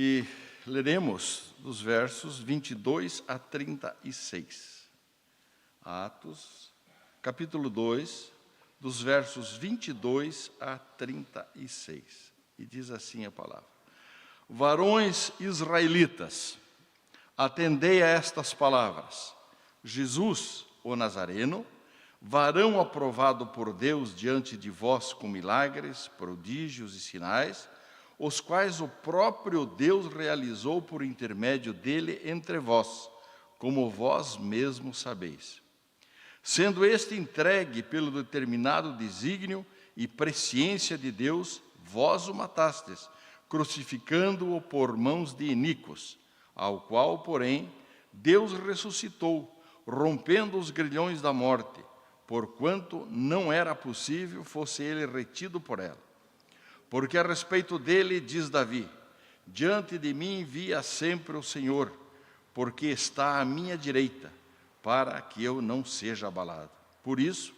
E leremos dos versos 22 a 36. Atos, capítulo 2, dos versos 22 a 36. E diz assim a palavra: Varões israelitas, atendei a estas palavras. Jesus, o Nazareno, varão aprovado por Deus diante de vós com milagres, prodígios e sinais, os quais o próprio Deus realizou por intermédio dele entre vós, como vós mesmos sabeis. Sendo este entregue pelo determinado desígnio e presciência de Deus, vós o matastes, crucificando-o por mãos de iníquos, ao qual, porém, Deus ressuscitou, rompendo os grilhões da morte, porquanto não era possível fosse ele retido por ela. Porque a respeito dele, diz Davi, diante de mim via sempre o Senhor, porque está à minha direita, para que eu não seja abalado. Por isso,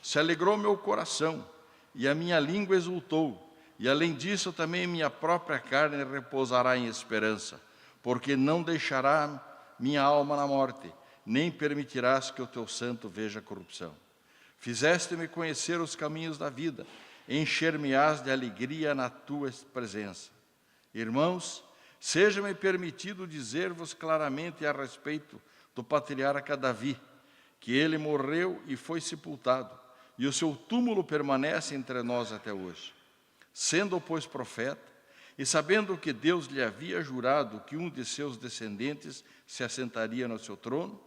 se alegrou meu coração, e a minha língua exultou, e além disso também minha própria carne repousará em esperança, porque não deixará minha alma na morte, nem permitirás que o teu santo veja corrupção. Fizeste-me conhecer os caminhos da vida, encher-me-ás de alegria na tua presença. Irmãos, seja-me permitido dizer-vos claramente a respeito do patriarca Davi, que ele morreu e foi sepultado, e o seu túmulo permanece entre nós até hoje. Sendo, pois, profeta, e sabendo que Deus lhe havia jurado que um de seus descendentes se assentaria no seu trono,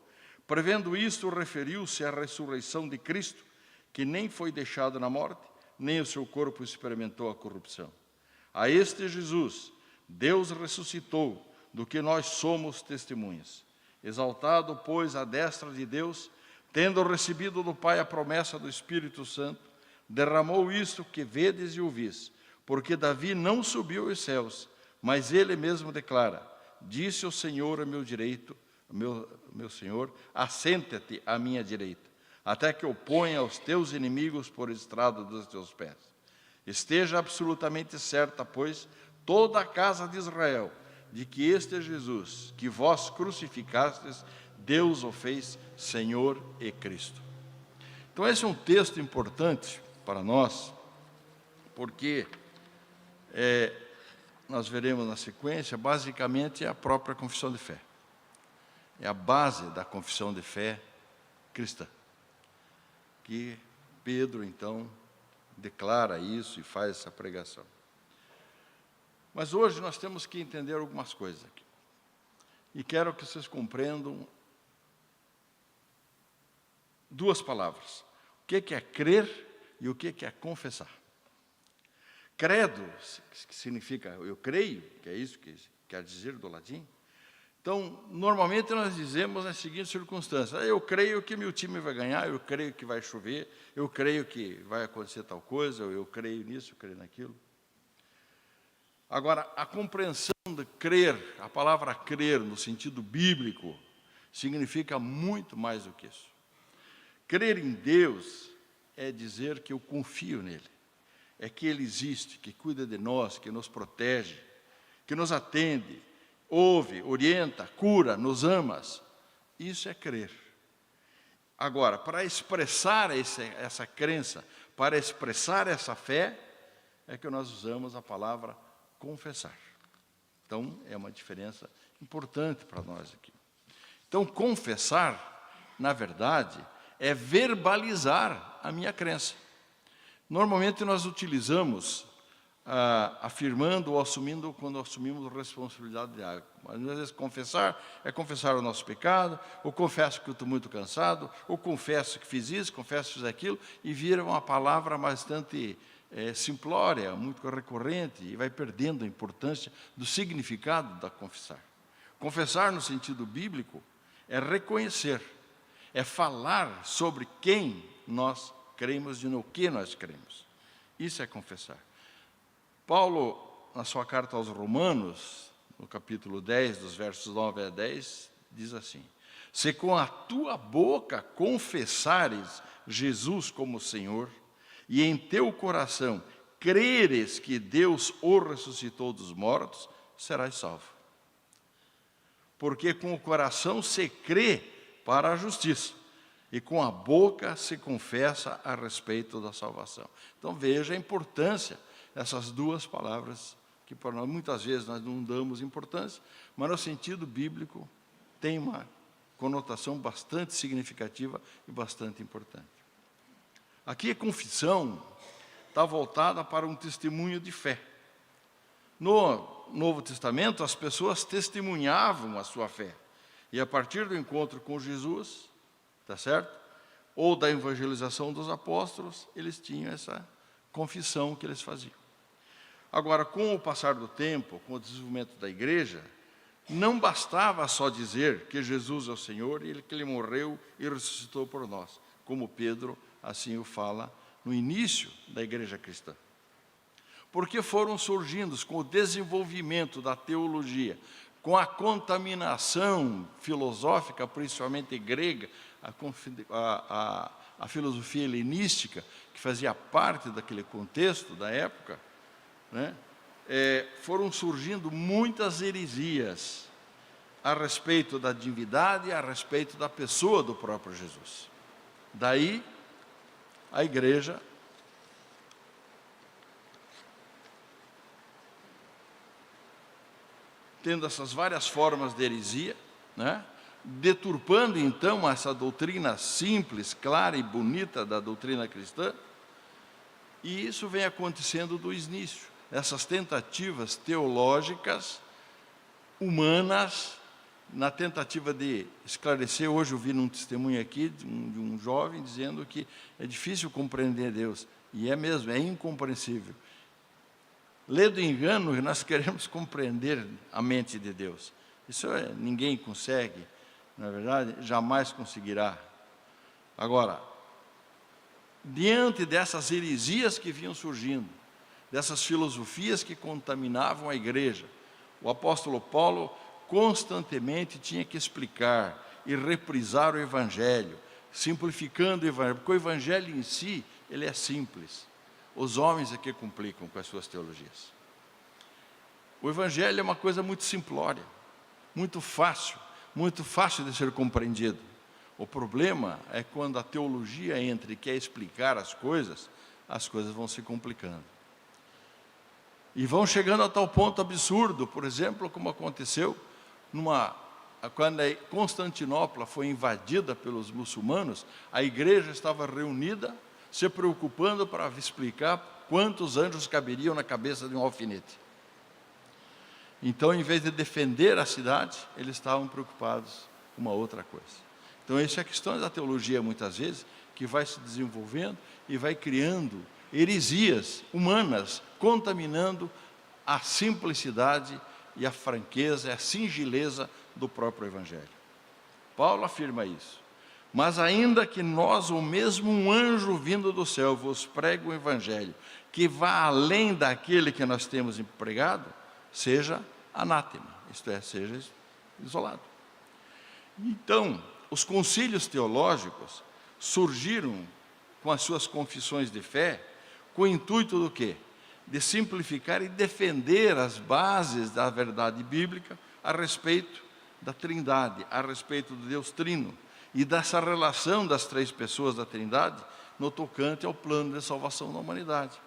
prevendo isto, referiu-se à ressurreição de Cristo, que nem foi deixado na morte, nem o seu corpo experimentou a corrupção. A este Jesus, Deus ressuscitou, do que nós somos testemunhas. Exaltado, pois, à destra de Deus, tendo recebido do Pai a promessa do Espírito Santo, derramou isto que vedes e ouvis, porque Davi não subiu aos céus, mas ele mesmo declara, disse o Senhor a meu direito, meu Senhor, assenta-te à minha direita, até que eu ponha os teus inimigos por estrado dos teus pés. Esteja absolutamente certa, pois, toda a casa de Israel, de que este Jesus, que vós crucificastes, Deus o fez Senhor e Cristo. Então esse é um texto importante para nós, porque nós veremos na sequência, basicamente é a própria confissão de fé. É a base da confissão de fé cristã. Que Pedro, então, declara isso e faz essa pregação. Mas hoje nós temos que entender algumas coisas aqui. E quero que vocês compreendam duas palavras. O que é crer e o que é confessar. Credo, que significa eu creio, que é isso que quer dizer do latim. Então, normalmente nós dizemos nas seguintes circunstâncias: eu creio que meu time vai ganhar, eu creio que vai chover, eu creio que vai acontecer tal coisa, eu creio nisso, eu creio naquilo. Agora, a compreensão de crer, a palavra crer no sentido bíblico, significa muito mais do que isso. Crer em Deus é dizer que eu confio nele, é que ele existe, que cuida de nós, que nos protege, que nos atende, ouve, orienta, cura, nos ama. Isso é crer. Agora, para expressar essa crença, para expressar essa fé, é que nós usamos a palavra confessar. Então, é uma diferença importante para nós aqui. Então, confessar, na verdade, é verbalizar a minha crença. Normalmente nós utilizamos afirmando ou assumindo quando assumimos responsabilidade de algo. Mas, às vezes, confessar é confessar o nosso pecado, ou confesso que eu estou muito cansado, ou confesso que fiz isso, confesso que fiz aquilo, e vira uma palavra bastante simplória, muito recorrente, e vai perdendo a importância do significado da confessar. Confessar, no sentido bíblico, é reconhecer, é falar sobre quem nós cremos e no que nós cremos. Isso é confessar. Paulo, na sua carta aos Romanos, no capítulo 10, dos versos 9 a 10, diz assim: se com a tua boca confessares Jesus como Senhor, e em teu coração creres que Deus o ressuscitou dos mortos, serás salvo. Porque com o coração se crê para a justiça, e com a boca se confessa a respeito da salvação. Então veja a importância dessas duas palavras, que para nós, muitas vezes nós não damos importância, mas no sentido bíblico tem uma conotação bastante significativa e bastante importante. Aqui a confissão está voltada para um testemunho de fé. No Novo Testamento, as pessoas testemunhavam a sua fé. E a partir do encontro com Jesus, tá certo? Ou da evangelização dos apóstolos, eles tinham essa confissão que eles faziam. Agora, com o passar do tempo, com o desenvolvimento da igreja, não bastava só dizer que Jesus é o Senhor e que Ele morreu e ressuscitou por nós, como Pedro assim o fala no início da igreja cristã. Porque foram surgindo com o desenvolvimento da teologia, com a contaminação filosófica, principalmente grega, a filosofia helenística, que fazia parte daquele contexto da época, né? Foram surgindo muitas heresias a respeito da divindade e a respeito da pessoa do próprio Jesus. Daí, a igreja tendo essas várias formas de heresia, né? Deturpando então essa doutrina simples, clara e bonita da doutrina cristã, e isso vem acontecendo do início, essas tentativas teológicas, humanas, na tentativa de esclarecer. Hoje eu vi num testemunho aqui de um jovem dizendo que é difícil compreender Deus, e é mesmo, é incompreensível. Lê do engano, nós queremos compreender a mente de Deus. Isso ninguém consegue, na verdade, jamais conseguirá. Agora, diante dessas heresias que vinham surgindo, dessas filosofias que contaminavam a igreja, o apóstolo Paulo constantemente tinha que explicar e reprisar o Evangelho, simplificando o Evangelho, porque o Evangelho em si, ele é simples. Os homens é que complicam com as suas teologias. O Evangelho é uma coisa muito simplória, muito fácil de ser compreendido. O problema é quando a teologia entra e quer explicar as coisas vão se complicando. E vão chegando a tal ponto absurdo, por exemplo, como aconteceu quando a Constantinopla foi invadida pelos muçulmanos, a igreja estava reunida, se preocupando para explicar quantos anjos caberiam na cabeça de um alfinete. Então, em vez de defender a cidade, eles estavam preocupados com uma outra coisa. Então, essa é a questão da teologia, muitas vezes, que vai se desenvolvendo e vai criando heresias humanas, contaminando a simplicidade e a franqueza, a singeleza do próprio Evangelho. Paulo afirma isso. Mas ainda que nós, ou mesmo um anjo vindo do céu, vos pregue o Evangelho, que vá além daquele que nós temos empregado, seja anátema, isto é, seja isolado. Então, os concílios teológicos surgiram com as suas confissões de fé, com o intuito do quê? De simplificar e defender as bases da verdade bíblica a respeito da Trindade, a respeito do Deus Trino, e dessa relação das três pessoas da Trindade no tocante ao plano de salvação da humanidade.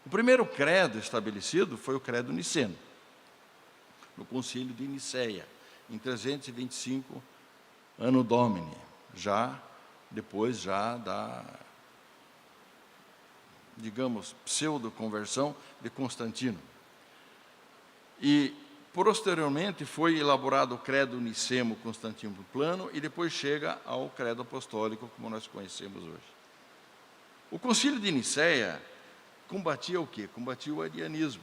O primeiro credo estabelecido foi o credo niceno, no concílio de Niceia, em 325 Anno Domini, depois da, digamos, pseudo-conversão de Constantino. E posteriormente foi elaborado o credo niceno-constantinopolitano e depois chega ao credo apostólico, como nós conhecemos hoje. O concílio de Niceia combatia o quê? Combatia o arianismo,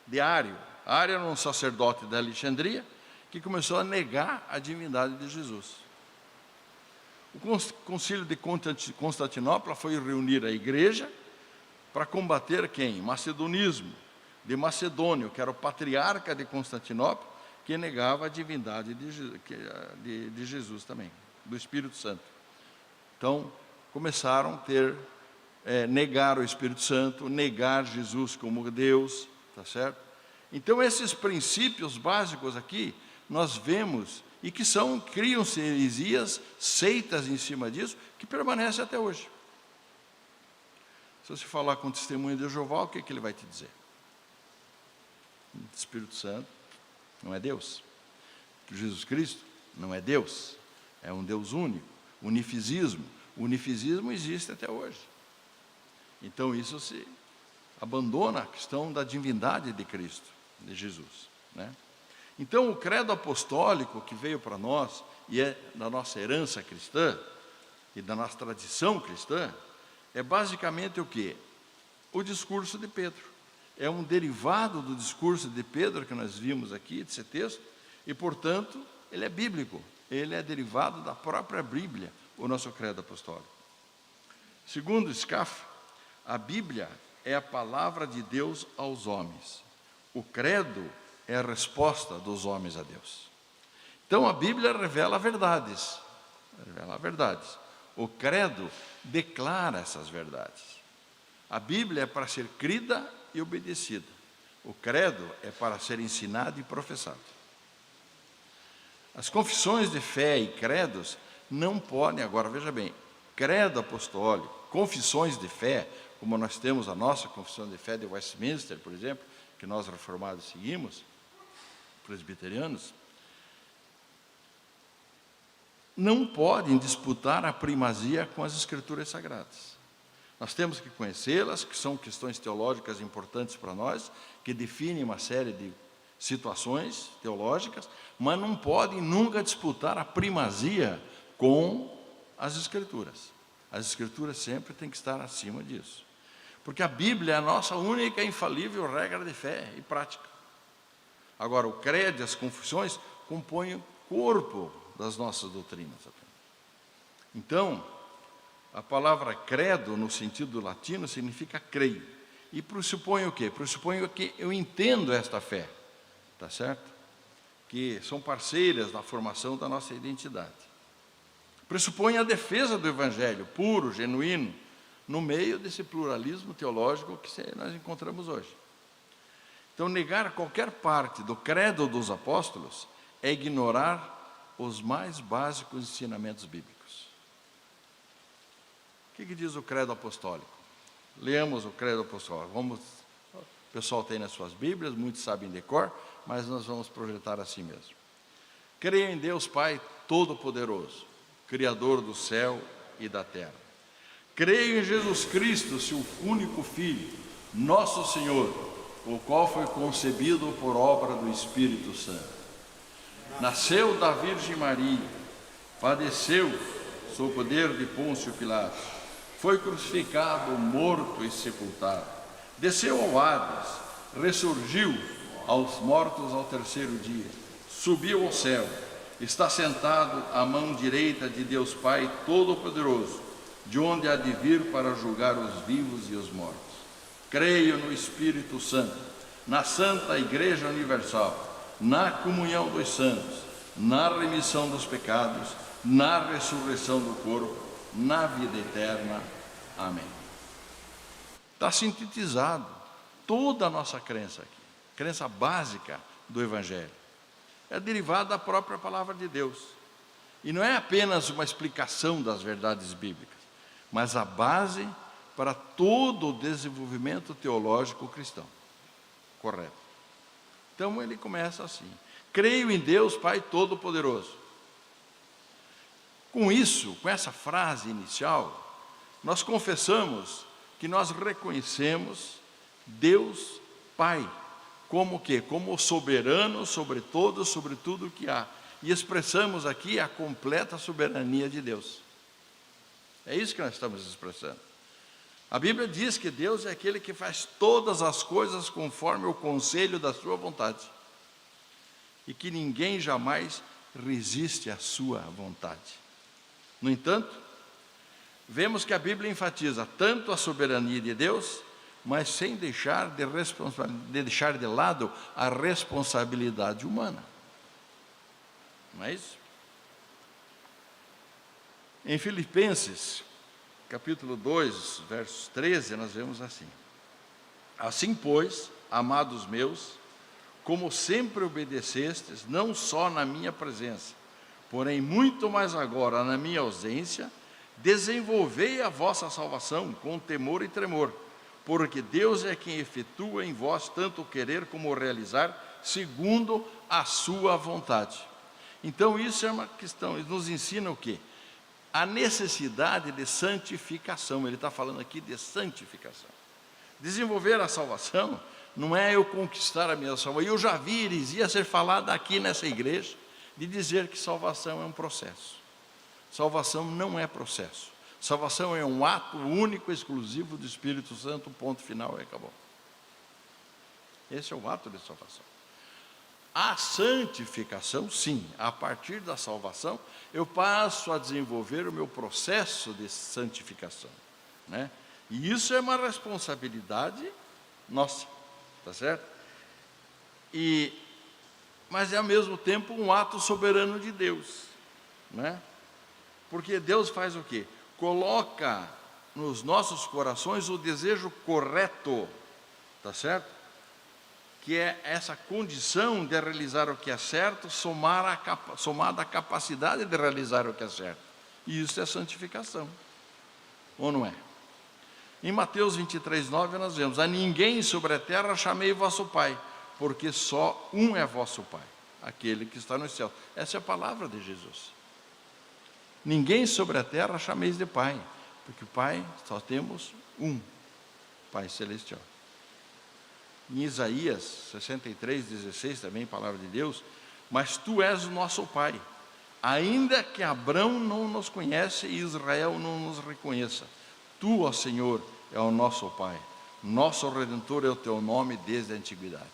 de Ário. Ário era um sacerdote da Alexandria que começou a negar a divindade de Jesus. O concílio de Constantinopla foi reunir a igreja para combater quem? Macedonismo, de Macedônio, que era o patriarca de Constantinopla, que negava a divindade de Jesus também, do Espírito Santo. Então, começaram a negar o Espírito Santo, negar Jesus como Deus, tá certo? Então, esses princípios básicos aqui, nós vemos, e que criam-se heresias, seitas em cima disso, que permanecem até hoje. Se você falar com o testemunho de Jeová, o que ele vai te dizer? O Espírito Santo não é Deus. Jesus Cristo não é Deus. É um Deus único. Unifisismo. O unifisismo existe até hoje. Então, isso se abandona a questão da divindade de Cristo, de Jesus, né? Então, o credo apostólico que veio para nós, e é da nossa herança cristã, e da nossa tradição cristã, é basicamente o quê? O discurso de Pedro. É um derivado do discurso de Pedro, que nós vimos aqui, desse texto, e, portanto, ele é bíblico. Ele é derivado da própria Bíblia, o nosso credo apostólico. Segundo Scaff, a Bíblia é a palavra de Deus aos homens. O credo é a resposta dos homens a Deus. Então, a Bíblia revela verdades. Revela verdades. O credo declara essas verdades. A Bíblia é para ser crida e obedecida. O credo é para ser ensinado e professado. As confissões de fé e credos não podem, agora veja bem, credo apostólico, confissões de fé, como nós temos a nossa confissão de fé de Westminster, por exemplo, que nós reformados seguimos, presbiterianos, não podem disputar a primazia com as Escrituras Sagradas. Nós temos que conhecê-las, que são questões teológicas importantes para nós, que definem uma série de situações teológicas, mas não podem nunca disputar a primazia com as Escrituras. As Escrituras sempre têm que estar acima disso. Porque a Bíblia é a nossa única e infalível regra de fé e prática. Agora, o credo e as confissões compõem o corpo das nossas doutrinas. Então, a palavra credo, no sentido latino, significa creio. E pressupõe o quê? Pressupõe que eu entendo esta fé, tá certo? Que são parceiras na formação da nossa identidade. Pressupõe a defesa do Evangelho, puro, genuíno, no meio desse pluralismo teológico que nós encontramos hoje. Então, negar qualquer parte do credo dos apóstolos é ignorar os mais básicos ensinamentos bíblicos. O que diz o credo apostólico? Leamos o credo apostólico. O pessoal tem nas suas Bíblias, muitos sabem de cor, mas nós vamos projetar assim mesmo. Creio em Deus Pai Todo-Poderoso, Criador do céu e da terra. Creio em Jesus Cristo, seu único Filho, nosso Senhor, o qual foi concebido por obra do Espírito Santo. Nasceu da Virgem Maria, padeceu sob o poder de Pôncio Pilatos, foi crucificado, morto e sepultado, desceu ao Hades, ressurgiu aos mortos ao terceiro dia, subiu ao céu, está sentado à mão direita de Deus Pai Todo-Poderoso, de onde há de vir para julgar os vivos e os mortos. Creio no Espírito Santo, na Santa Igreja Universal, na comunhão dos santos, na remissão dos pecados, na ressurreição do corpo, na vida eterna. Amém. Está sintetizado toda a nossa crença aqui, crença básica do Evangelho. É derivada da própria palavra de Deus. E não é apenas uma explicação das verdades bíblicas, mas a base para todo o desenvolvimento teológico cristão. Correto. Então ele começa assim: creio em Deus Pai Todo-Poderoso. Com isso, com essa frase inicial, nós confessamos que nós reconhecemos Deus Pai como o quê? Como o soberano sobre todo, sobre tudo o que há. E expressamos aqui a completa soberania de Deus. É isso que nós estamos expressando. A Bíblia diz que Deus é aquele que faz todas as coisas conforme o conselho da sua vontade. E que ninguém jamais resiste à sua vontade. No entanto, vemos que a Bíblia enfatiza tanto a soberania de Deus, mas sem deixar de lado a responsabilidade humana. Não é isso? Em Filipenses, capítulo 2, versos 13, nós vemos assim: assim, pois, amados meus, como sempre obedecestes, não só na minha presença, porém muito mais agora na minha ausência, desenvolvei a vossa salvação com temor e tremor, porque Deus é quem efetua em vós tanto o querer como o realizar, segundo a sua vontade. Então isso é uma questão, ele nos ensina o quê? A necessidade de santificação. Ele está falando aqui de santificação. Desenvolver a salvação não é eu conquistar a minha salvação. Eu já vi heresia ser falada aqui nessa igreja, de dizer que salvação é um processo. Salvação não é processo. Salvação é um ato único, exclusivo do Espírito Santo, ponto final e acabou. Esse é o ato de salvação. A santificação, sim, a partir da salvação, eu passo a desenvolver o meu processo de santificação, né? E isso é uma responsabilidade nossa, tá certo? Mas é ao mesmo tempo um ato soberano de Deus, né? Porque Deus faz o quê? Coloca nos nossos corações o desejo correto, tá certo? Que é essa condição de realizar o que é certo, somada à capacidade de realizar o que é certo. E isso é santificação, ou não é? Em Mateus 23:9 nós vemos: a ninguém sobre a terra chamei vosso Pai, porque só um é vosso Pai, aquele que está no céu. Essa é a palavra de Jesus. Ninguém sobre a terra chameis de Pai, porque Pai só temos um, Pai Celestial. Em Isaías 63:16, também palavra de Deus: mas tu és o nosso Pai, ainda que Abrão não nos conhece e Israel não nos reconheça. Tu, ó Senhor, é o nosso Pai, nosso Redentor é o teu nome desde a antiguidade.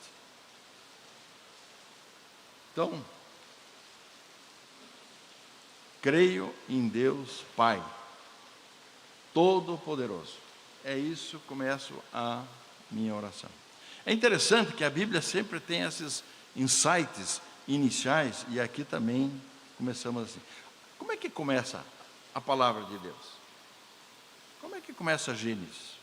Então, creio em Deus Pai, Todo-Poderoso. É isso que começo a minha oração. É interessante que a Bíblia sempre tem esses insights iniciais, e aqui também começamos assim. Como é que começa a palavra de Deus? Como é que começa Gênesis?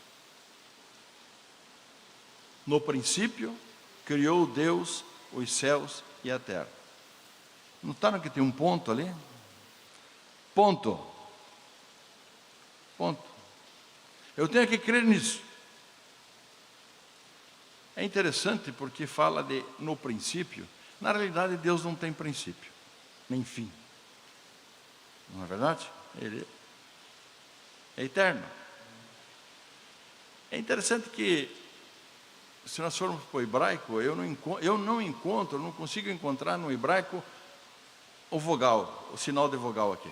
No princípio, criou Deus os céus e a terra. Notaram que tem um ponto ali? Ponto. Ponto. Eu tenho que crer nisso. É interessante porque fala de no princípio. Na realidade, Deus não tem princípio, nem fim. Não é verdade? Ele é eterno. É interessante que, se nós formos para o hebraico, eu não consigo encontrar no hebraico o vogal, o sinal de vogal aqui.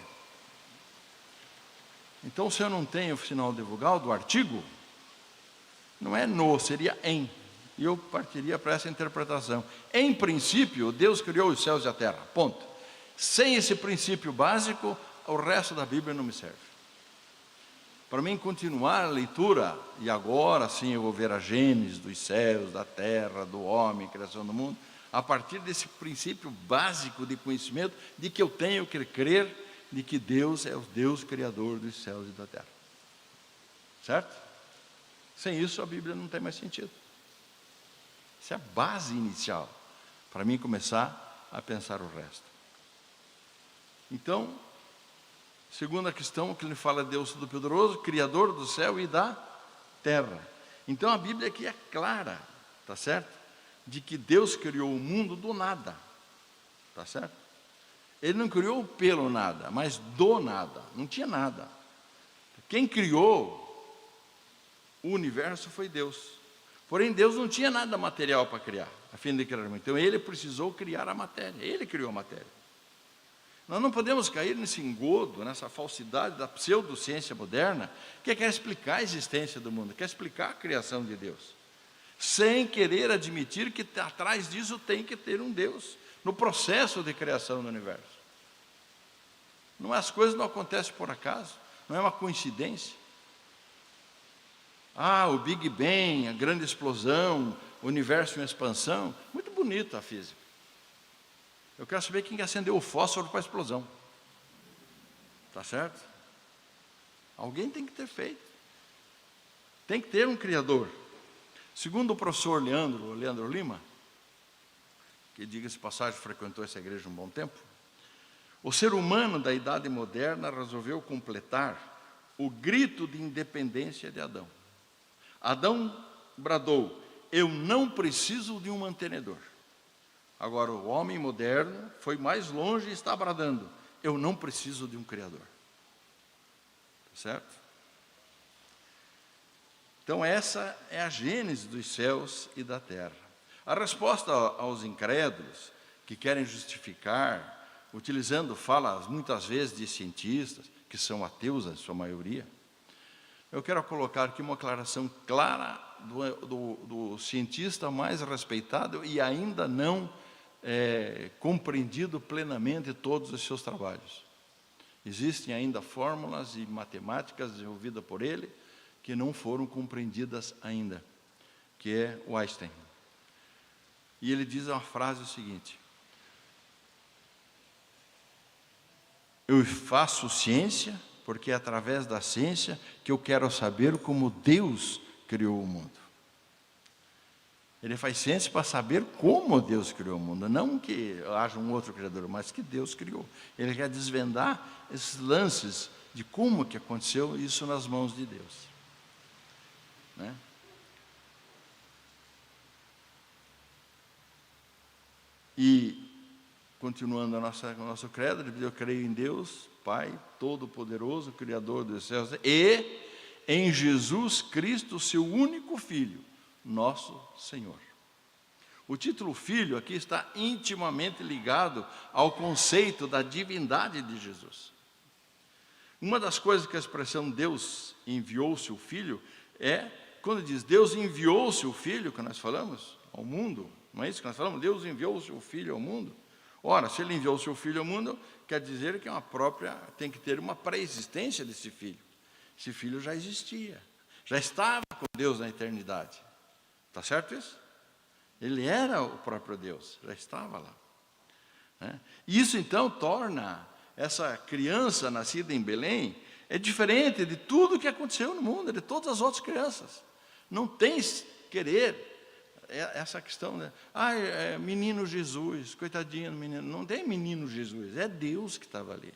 Então, se eu não tenho o sinal de vogal do artigo, não é no, seria em. E eu partiria para essa interpretação. Em princípio, Deus criou os céus e a terra, ponto. Sem esse princípio básico, o resto da Bíblia não me serve. Para mim continuar a leitura, e agora sim eu vou ver a Gênesis dos céus, da terra, do homem, criação do mundo, a partir desse princípio básico de conhecimento, de que eu tenho que crer de que Deus é o Deus criador dos céus e da terra. Certo? Sem isso a Bíblia não tem mais sentido. Essa é a base inicial para mim começar a pensar o resto. Então, segunda questão que ele fala de Deus Todo-Poderoso, Criador do céu e da terra. Então a Bíblia aqui é clara, tá certo? De que Deus criou o mundo do nada, tá certo? Ele não criou pelo nada, mas do nada, não tinha nada. Quem criou o universo foi Deus. Porém, Deus não tinha nada material para criar, a fim de criar o mundo. Então, Ele precisou criar a matéria, Ele criou a matéria. Nós não podemos cair nesse engodo, nessa falsidade da pseudociência moderna, que quer explicar a existência do mundo, quer explicar a criação de Deus, sem querer admitir que atrás disso tem que ter um Deus, no processo de criação do universo. As coisas não acontecem por acaso, não é uma coincidência. O Big Bang, a grande explosão, o universo em expansão, muito bonito a física. Eu quero saber quem acendeu o fósforo para a explosão. Tá certo? Alguém tem que ter feito. Tem que ter um criador. Segundo o professor Leandro Lima, que, diga-se de passagem, frequentou essa igreja um bom tempo, o ser humano da idade moderna resolveu completar o grito de independência de Adão. Adão bradou: eu não preciso de um mantenedor. Agora o homem moderno foi mais longe e está bradando: eu não preciso de um Criador. Certo? Então essa é a gênese dos céus e da terra. A resposta aos incrédulos que querem justificar, utilizando falas muitas vezes de cientistas, que são ateus em sua maioria, eu quero colocar aqui uma aclaração clara do cientista mais respeitado e ainda não compreendido plenamente todos os seus trabalhos. Existem ainda fórmulas e matemáticas desenvolvidas por ele que não foram compreendidas ainda, que é o Einstein. E ele diz uma frase seguinte: eu faço ciência porque é através da ciência que eu quero saber como Deus criou o mundo. Ele faz ciência para saber como Deus criou o mundo, não que haja um outro criador, mas que Deus criou. Ele quer desvendar esses lances de como que aconteceu isso nas mãos de Deus, né? E continuando o nosso credo, ele diz: eu creio em Deus, Pai Todo-Poderoso, Criador dos céus, e em Jesus Cristo, seu único Filho, nosso Senhor. O título Filho aqui está intimamente ligado ao conceito da divindade de Jesus. Uma das coisas que a expressão Deus enviou seu Filho é, quando diz Deus enviou seu Filho, que nós falamos, ao mundo, não é isso que nós falamos? Deus enviou o seu Filho ao mundo. Ora, se ele enviou o seu Filho ao mundo, quer dizer que tem que ter uma pré-existência desse Filho. Esse Filho já existia, já estava com Deus na eternidade. Está certo isso? Ele era o próprio Deus, já estava lá, né? Isso então torna essa criança nascida em Belém diferente de tudo que aconteceu no mundo, de todas as outras crianças. Não tem querer essa questão, né? Menino Jesus, coitadinho do menino. Não tem menino Jesus, é Deus que estava ali.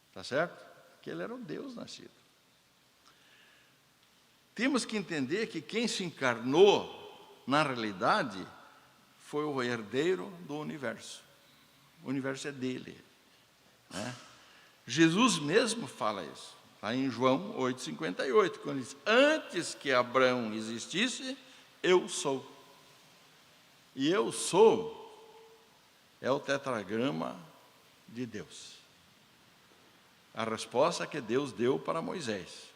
Está certo? Que ele era o Deus nascido. Temos que entender que quem se encarnou, na realidade, foi o herdeiro do universo. O universo é dele, né? Jesus mesmo fala isso, lá em João 8,58, quando diz: antes que Abraão existisse, eu sou. E eu sou é o tetragrama de Deus. A resposta que Deus deu para Moisés.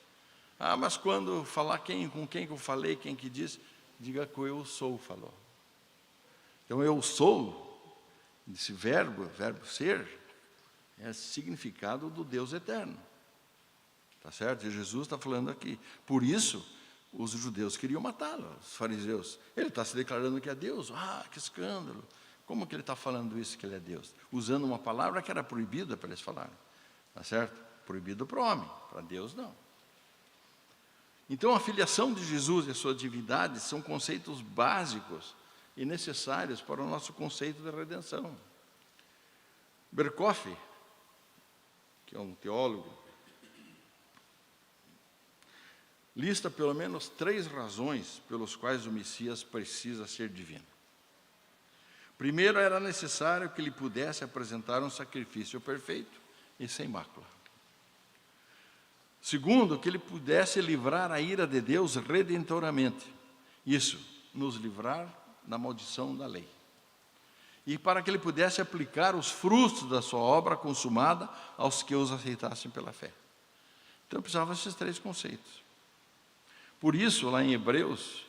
Mas quando falar com quem que eu falei, quem que disse, diga que o eu sou falou. Então eu sou, esse verbo ser, é significado do Deus eterno. Está certo? E Jesus está falando aqui. Por isso, os judeus queriam matá-lo, os fariseus. Ele está se declarando que é Deus. Que escândalo. Como que ele está falando isso, que ele é Deus? Usando uma palavra que era proibida para eles falarem. Está certo? Proibido para o homem, para Deus não. Então a filiação de Jesus e a sua divindade são conceitos básicos e necessários para o nosso conceito de redenção. Berkoff, que é um teólogo, lista pelo menos 3 razões pelas quais o Messias precisa ser divino. Primeiro, era necessário que ele pudesse apresentar um sacrifício perfeito e sem mácula. Segundo, que ele pudesse livrar a ira de Deus redentoramente. Isso, nos livrar da maldição da lei. E para que ele pudesse aplicar os frutos da sua obra consumada aos que os aceitassem pela fé. Então, precisava desses 3 conceitos. Por isso, lá em Hebreus,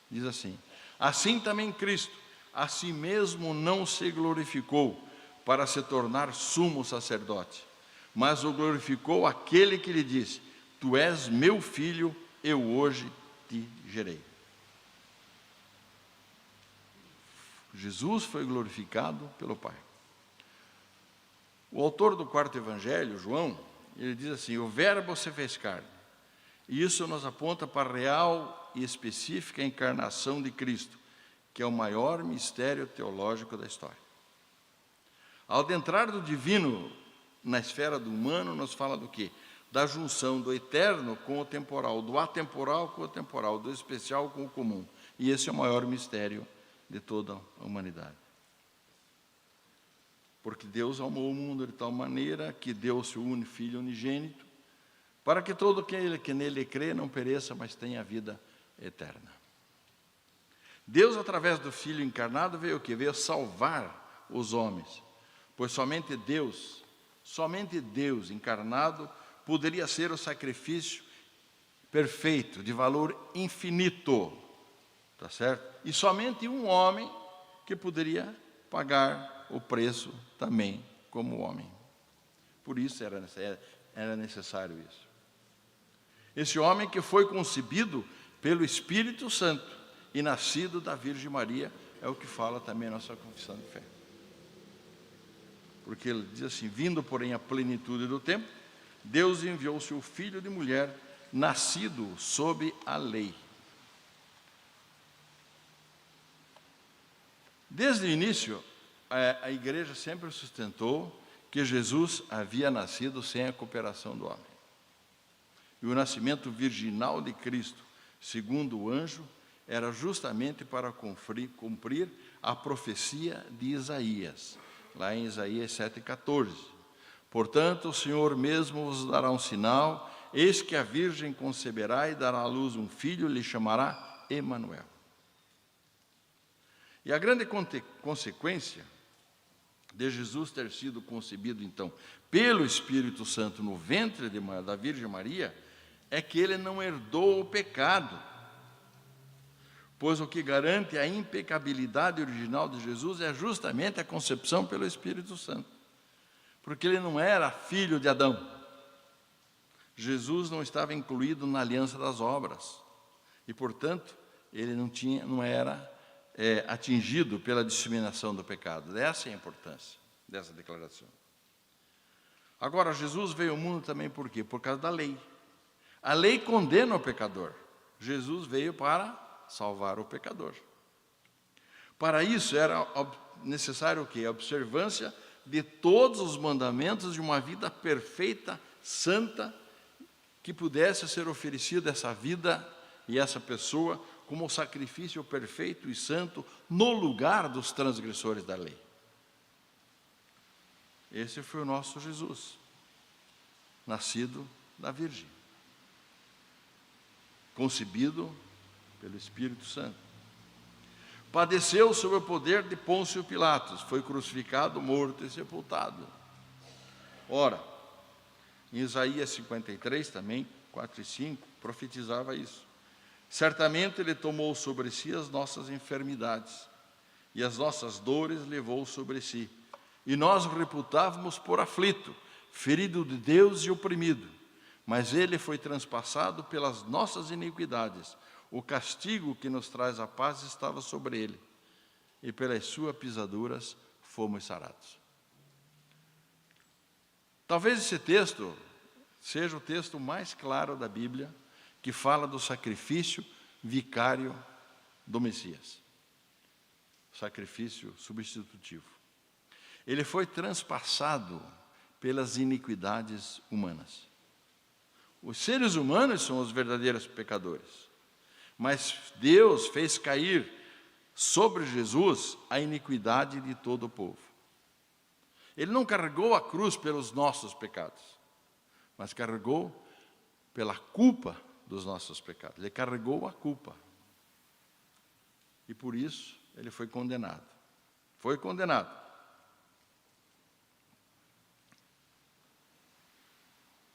diz assim: assim também Cristo, a si mesmo não se glorificou para se tornar sumo sacerdote, mas o glorificou aquele que lhe disse: tu és meu filho, eu hoje te gerei. Jesus foi glorificado pelo Pai. O autor do 4º Evangelho, João, ele diz assim: o verbo se fez carne. E isso nos aponta para a real e específica encarnação de Cristo, que é o maior mistério teológico da história. Ao adentrar do divino na esfera do humano, nos fala do quê? Da junção do eterno com o temporal, do atemporal com o temporal, do especial com o comum. E esse é o maior mistério de toda a humanidade. Porque Deus amou o mundo de tal maneira que deu o seu único Filho unigênito, para que todo aquele que nele crê não pereça, mas tenha a vida eterna. Deus, através do Filho encarnado, veio o quê? Veio salvar os homens, pois somente Deus encarnado poderia ser o sacrifício perfeito, de valor infinito, tá certo? E somente um homem que poderia pagar o preço também como homem. Por isso era necessário isso. Esse homem que foi concebido pelo Espírito Santo e nascido da Virgem Maria, é o que fala também a nossa confissão de fé. Porque ele diz assim: vindo, porém, a plenitude do tempo, Deus enviou o seu Filho de mulher, nascido sob a lei. Desde o início, a igreja sempre sustentou que Jesus havia nascido sem a cooperação do homem. E o nascimento virginal de Cristo, segundo o anjo, era justamente para cumprir a profecia de Isaías, lá em Isaías 7,14. Portanto, o Senhor mesmo vos dará um sinal, eis que a virgem conceberá e dará à luz um filho, lhe chamará Emanuel. E a grande consequência de Jesus ter sido concebido, então, pelo Espírito Santo no ventre da Virgem Maria, é que ele não herdou o pecado. Pois o que garante a impecabilidade original de Jesus é justamente a concepção pelo Espírito Santo. Porque ele não era filho de Adão. Jesus não estava incluído na aliança das obras. E, portanto, ele não era atingido pela disseminação do pecado. Essa é a importância dessa declaração. Agora, Jesus veio ao mundo também por quê? Por causa da lei. A lei condena o pecador. Jesus veio para salvar o pecador. Para isso era necessário o quê? A observância de todos os mandamentos de uma vida perfeita, santa, que pudesse ser oferecida essa vida e essa pessoa como sacrifício perfeito e santo no lugar dos transgressores da lei. Esse foi o nosso Jesus, nascido da Virgem, concebido pelo Espírito Santo. Padeceu sob o poder de Pôncio Pilatos, foi crucificado, morto e sepultado. Ora, em Isaías 53 também, 4 e 5, profetizava isso. Certamente ele tomou sobre si as nossas enfermidades, e as nossas dores levou sobre si. E nós o reputávamos por aflito, ferido de Deus e oprimido. Mas ele foi transpassado pelas nossas iniquidades. O castigo que nos traz a paz estava sobre ele, e pelas suas pisaduras fomos sarados. Talvez esse texto seja o texto mais claro da Bíblia, que fala do sacrifício vicário do Messias. Sacrifício substitutivo. Ele foi transpassado pelas iniquidades humanas. Os seres humanos são os verdadeiros pecadores. Mas Deus fez cair sobre Jesus a iniquidade de todo o povo. Ele não carregou a cruz pelos nossos pecados, mas carregou pela culpa dos nossos pecados. Ele carregou a culpa. E por isso ele foi condenado. Foi condenado.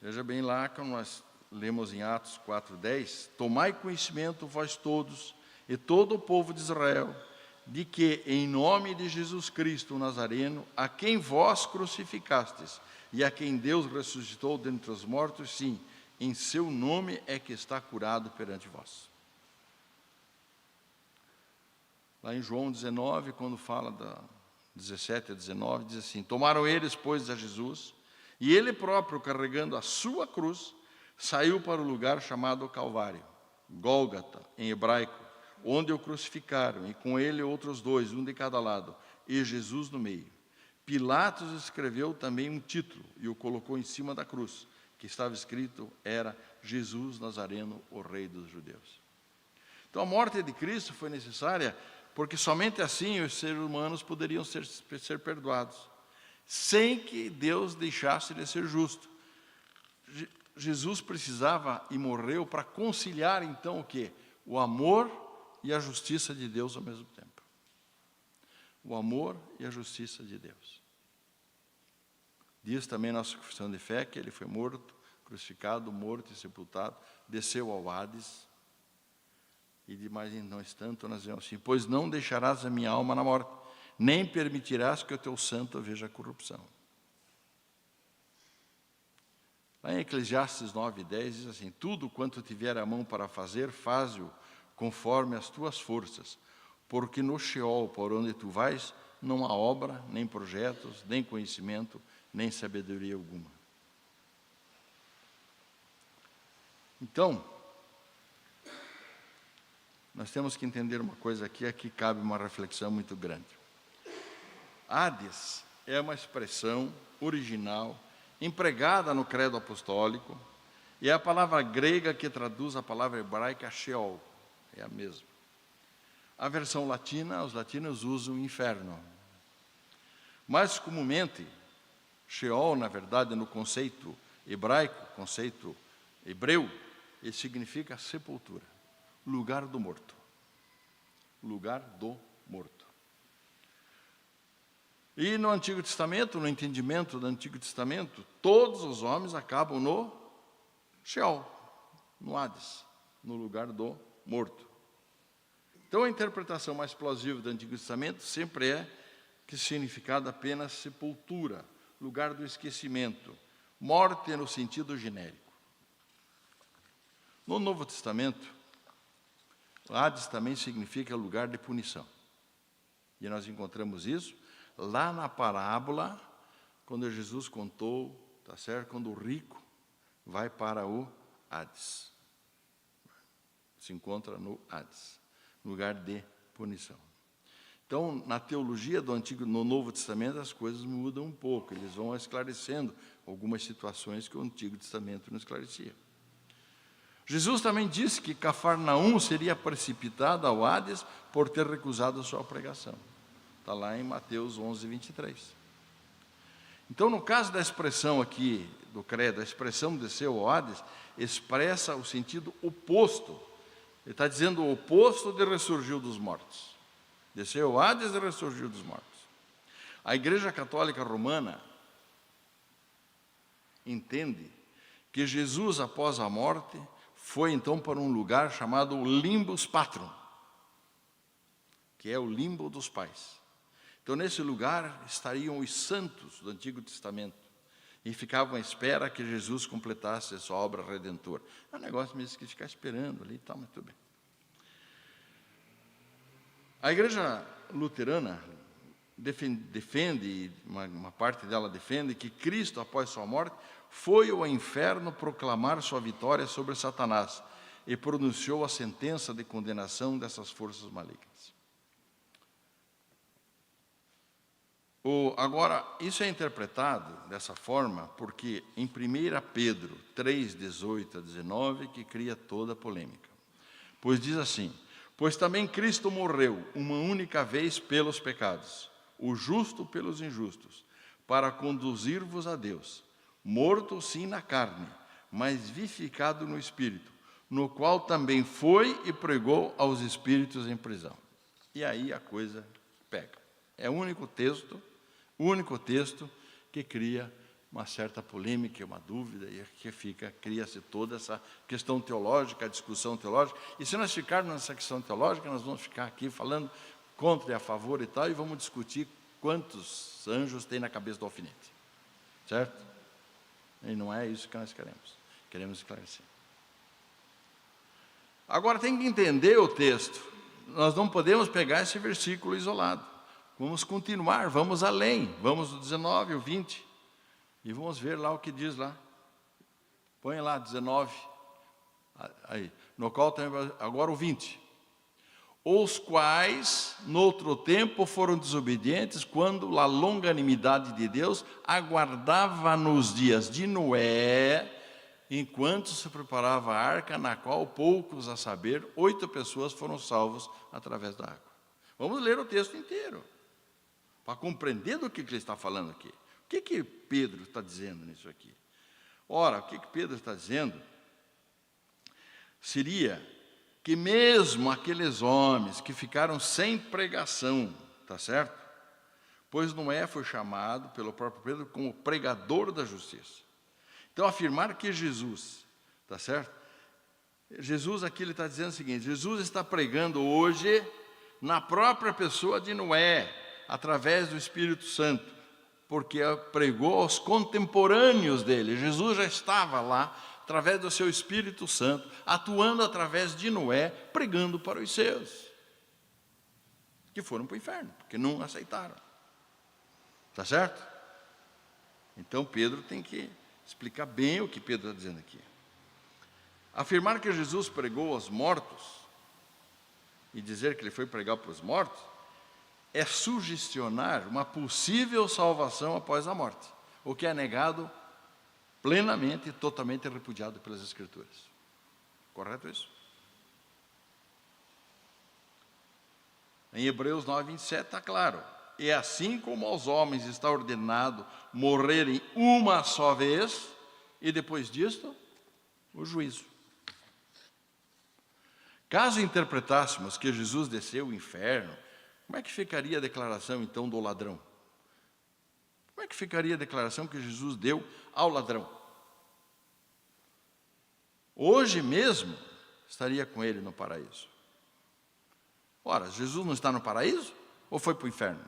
Veja bem lá, quando nós lemos em Atos 4:10, tomai conhecimento vós todos e todo o povo de Israel, de que em nome de Jesus Cristo o Nazareno, a quem vós crucificastes e a quem Deus ressuscitou dentre os mortos, sim, em seu nome é que está curado perante vós. Lá em João 19, quando fala da 17 a 19, diz assim: tomaram eles, pois, a Jesus, e ele próprio, carregando a sua cruz, saiu para o lugar chamado Calvário, Gólgata, em hebraico, onde o crucificaram, e com ele outros dois, um de cada lado, e Jesus no meio. Pilatos escreveu também um título e o colocou em cima da cruz, que estava escrito, era Jesus Nazareno, o Rei dos Judeus. Então a morte de Cristo foi necessária, porque somente assim os seres humanos poderiam ser perdoados, sem que Deus deixasse de ser justo. Jesus precisava e morreu para conciliar então o quê? O amor e a justiça de Deus ao mesmo tempo. O amor e a justiça de Deus. Diz também nossa confissão de fé que ele foi morto, crucificado, morto e sepultado, desceu ao Hades. E de mais não tanto nós dizemos assim, pois não deixarás a minha alma na morte, nem permitirás que o teu santo veja a corrupção. Lá em Eclesiastes 9:10 diz assim, tudo quanto tiver a mão para fazer, faze-o conforme as tuas forças, porque no Sheol, por onde tu vais, não há obra, nem projetos, nem conhecimento, nem sabedoria alguma. Então, nós temos que entender uma coisa aqui cabe uma reflexão muito grande. Hades é uma expressão original, empregada no credo apostólico, e é a palavra grega que traduz a palavra hebraica Sheol, é a mesma. A versão latina, os latinos usam inferno. Mais comumente, Sheol, na verdade, no conceito hebraico, conceito hebreu, ele significa sepultura, lugar do morto. Lugar do morto. E no Antigo Testamento, no entendimento do Antigo Testamento, todos os homens acabam no Sheol, no Hades, no lugar do morto. Então a interpretação mais plausível do Antigo Testamento sempre é que significado apenas sepultura, lugar do esquecimento, morte no sentido genérico. No Novo Testamento, Hades também significa lugar de punição. E nós encontramos isso lá na parábola, quando Jesus contou, tá certo? Quando o rico vai para o Hades. Se encontra no Hades, lugar de punição. Então, na teologia do Antigo, no Novo Testamento, as coisas mudam um pouco. Eles vão esclarecendo algumas situações que o Antigo Testamento não esclarecia. Jesus também disse que Cafarnaum seria precipitada ao Hades por ter recusado a sua pregação. Está lá em Mateus 11:23. Então, no caso da expressão aqui do credo, a expressão desceu ao Hades, expressa o sentido oposto. Ele está dizendo o oposto de ressurgiu dos mortos. Desceu ao Hades e ressurgiu dos mortos. A Igreja Católica Romana entende que Jesus, após a morte, foi então para um lugar chamado Limbus Patrum, que é o limbo dos pais. Então, nesse lugar estariam os santos do Antigo Testamento e ficavam à espera que Jesus completasse a sua obra redentora. É um negócio mesmo que ficar esperando ali e tal, mas tudo bem. A Igreja Luterana defende, uma parte dela defende, que Cristo, após sua morte, foi ao inferno proclamar sua vitória sobre Satanás e pronunciou a sentença de condenação dessas forças malignas. Agora, isso é interpretado dessa forma porque em 1 Pedro 3:18-19 que cria toda a polêmica. Pois diz assim, pois também Cristo morreu uma única vez pelos pecados, o justo pelos injustos, para conduzir-vos a Deus, morto sim na carne, mas vivificado no Espírito, no qual também foi e pregou aos espíritos em prisão. E aí a coisa pega. É o único texto que cria uma certa polêmica, uma dúvida, e que cria-se toda essa questão teológica, a discussão teológica. E se nós ficarmos nessa questão teológica, nós vamos ficar aqui falando contra e a favor e tal, e vamos discutir quantos anjos tem na cabeça do alfinete. Certo? E não é isso que nós queremos. Queremos esclarecer. Agora tem que entender o texto. Nós não podemos pegar esse versículo isolado. Vamos continuar, vamos além. Vamos do 19 ao 20. E vamos ver lá o que diz lá. Põe lá, 19. Aí, no qual tem agora o 20. os quais, no outro tempo, foram desobedientes, quando a longanimidade de Deus aguardava nos dias de Noé, enquanto se preparava a arca, na qual poucos, a saber, 8 pessoas foram salvos através da água. Vamos ler o texto inteiro, para compreender do que ele está falando aqui. O que Pedro está dizendo nisso aqui? Ora, o que Pedro está dizendo seria que mesmo aqueles homens que ficaram sem pregação, tá certo? Pois Noé foi chamado pelo próprio Pedro como pregador da justiça. Então, afirmar que Jesus, tá certo? Jesus aqui ele está dizendo o seguinte: Jesus está pregando hoje na própria pessoa de Noé, através do Espírito Santo, porque pregou aos contemporâneos dele. Jesus já estava lá, através do seu Espírito Santo, atuando através de Noé, pregando para os seus, que foram para o inferno, porque não aceitaram. Tá certo? Então Pedro tem que explicar bem o que Pedro está dizendo aqui. Afirmar que Jesus pregou aos mortos e dizer que ele foi pregar para os mortos é sugestionar uma possível salvação após a morte, o que é negado plenamente e totalmente repudiado pelas Escrituras. Correto isso? Em Hebreus 9, 27 está claro: e assim como aos homens está ordenado morrerem uma só vez, e depois disto, o juízo. Caso interpretássemos que Jesus desceu ao inferno, como é que ficaria a declaração, então, do ladrão? Como é que ficaria a declaração que Jesus deu ao ladrão? Hoje mesmo, estaria com ele no paraíso. Ora, Jesus não está no paraíso? Ou foi para o inferno?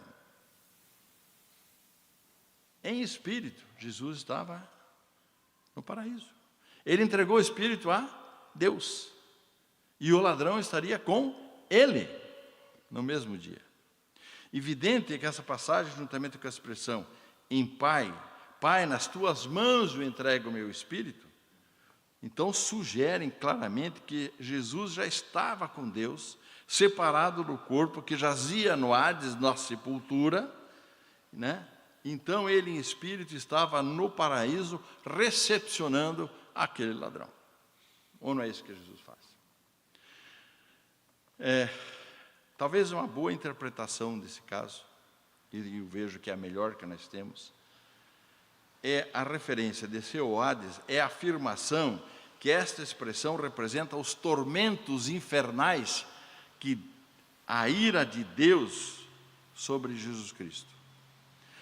Em espírito, Jesus estava no paraíso. Ele entregou o espírito a Deus. E o ladrão estaria com ele no mesmo dia. Evidente é que essa passagem, juntamente com a expressão em Pai, Pai, nas tuas mãos eu entrego o meu espírito, então sugerem claramente que Jesus já estava com Deus, separado do corpo que jazia no Hades, na sepultura, né? Então ele em espírito estava no paraíso recepcionando aquele ladrão. Ou não é isso que Jesus faz? Talvez uma boa interpretação desse caso, e eu vejo que é a melhor que nós temos, é a referência de seu Hades, é a afirmação que esta expressão representa os tormentos infernais que a ira de Deus sobre Jesus Cristo.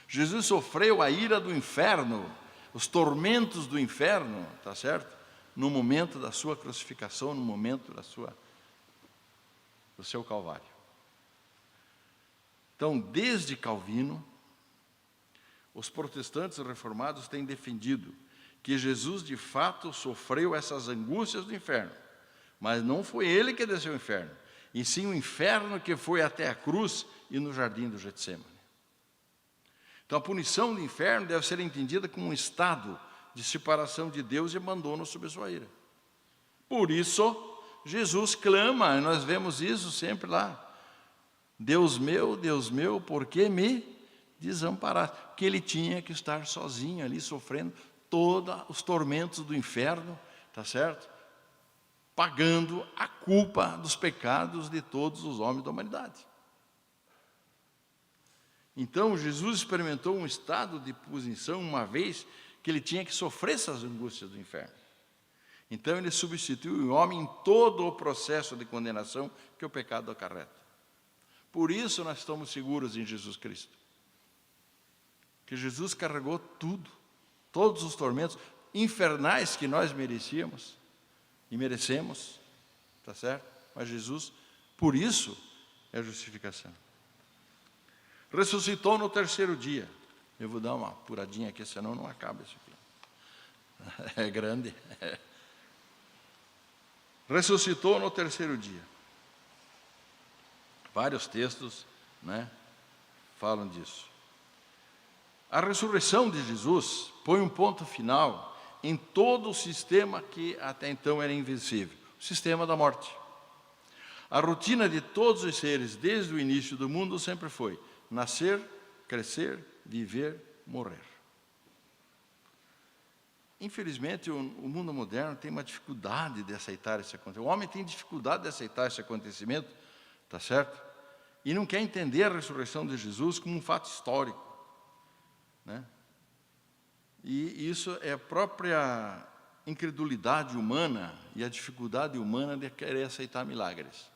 Jesus sofreu a ira do inferno, os tormentos do inferno, tá certo? No momento da sua crucificação, no momento do seu Calvário. Então, desde Calvino, os protestantes reformados têm defendido que Jesus de fato sofreu essas angústias do inferno, mas não foi ele que desceu ao inferno, e sim o inferno que foi até a cruz e no jardim do Getsemane. Então a punição do inferno deve ser entendida como um estado de separação de Deus e abandono sob a sua ira. Por isso, Jesus clama, e nós vemos isso sempre lá: Deus meu, por que me desamparaste? Porque ele tinha que estar sozinho ali, sofrendo todos os tormentos do inferno, tá certo? Pagando a culpa dos pecados de todos os homens da humanidade. Então, Jesus experimentou um estado de posição uma vez que ele tinha que sofrer essas angústias do inferno. Então, ele substituiu o homem em todo o processo de condenação que o pecado acarreta. Por isso, nós estamos seguros em Jesus Cristo. Que Jesus carregou tudo, todos os tormentos infernais que nós merecíamos e merecemos, tá certo? Mas Jesus, por isso, é a justificação. Ressuscitou no 3º dia. Eu vou dar uma apuradinha aqui, senão não acaba isso aqui. É grande. Ressuscitou no 3º dia. Vários textos, né, falam disso. A ressurreição de Jesus põe um ponto final em todo o sistema que até então era invencível, o sistema da morte. A rotina de todos os seres, desde o início do mundo, sempre foi nascer, crescer, viver, morrer. Infelizmente, o mundo moderno tem uma dificuldade de aceitar esse acontecimento. O homem tem dificuldade de aceitar esse acontecimento, tá certo? E não quer entender a ressurreição de Jesus como um fato histórico, né? E isso é a própria incredulidade humana e a dificuldade humana de querer aceitar milagres.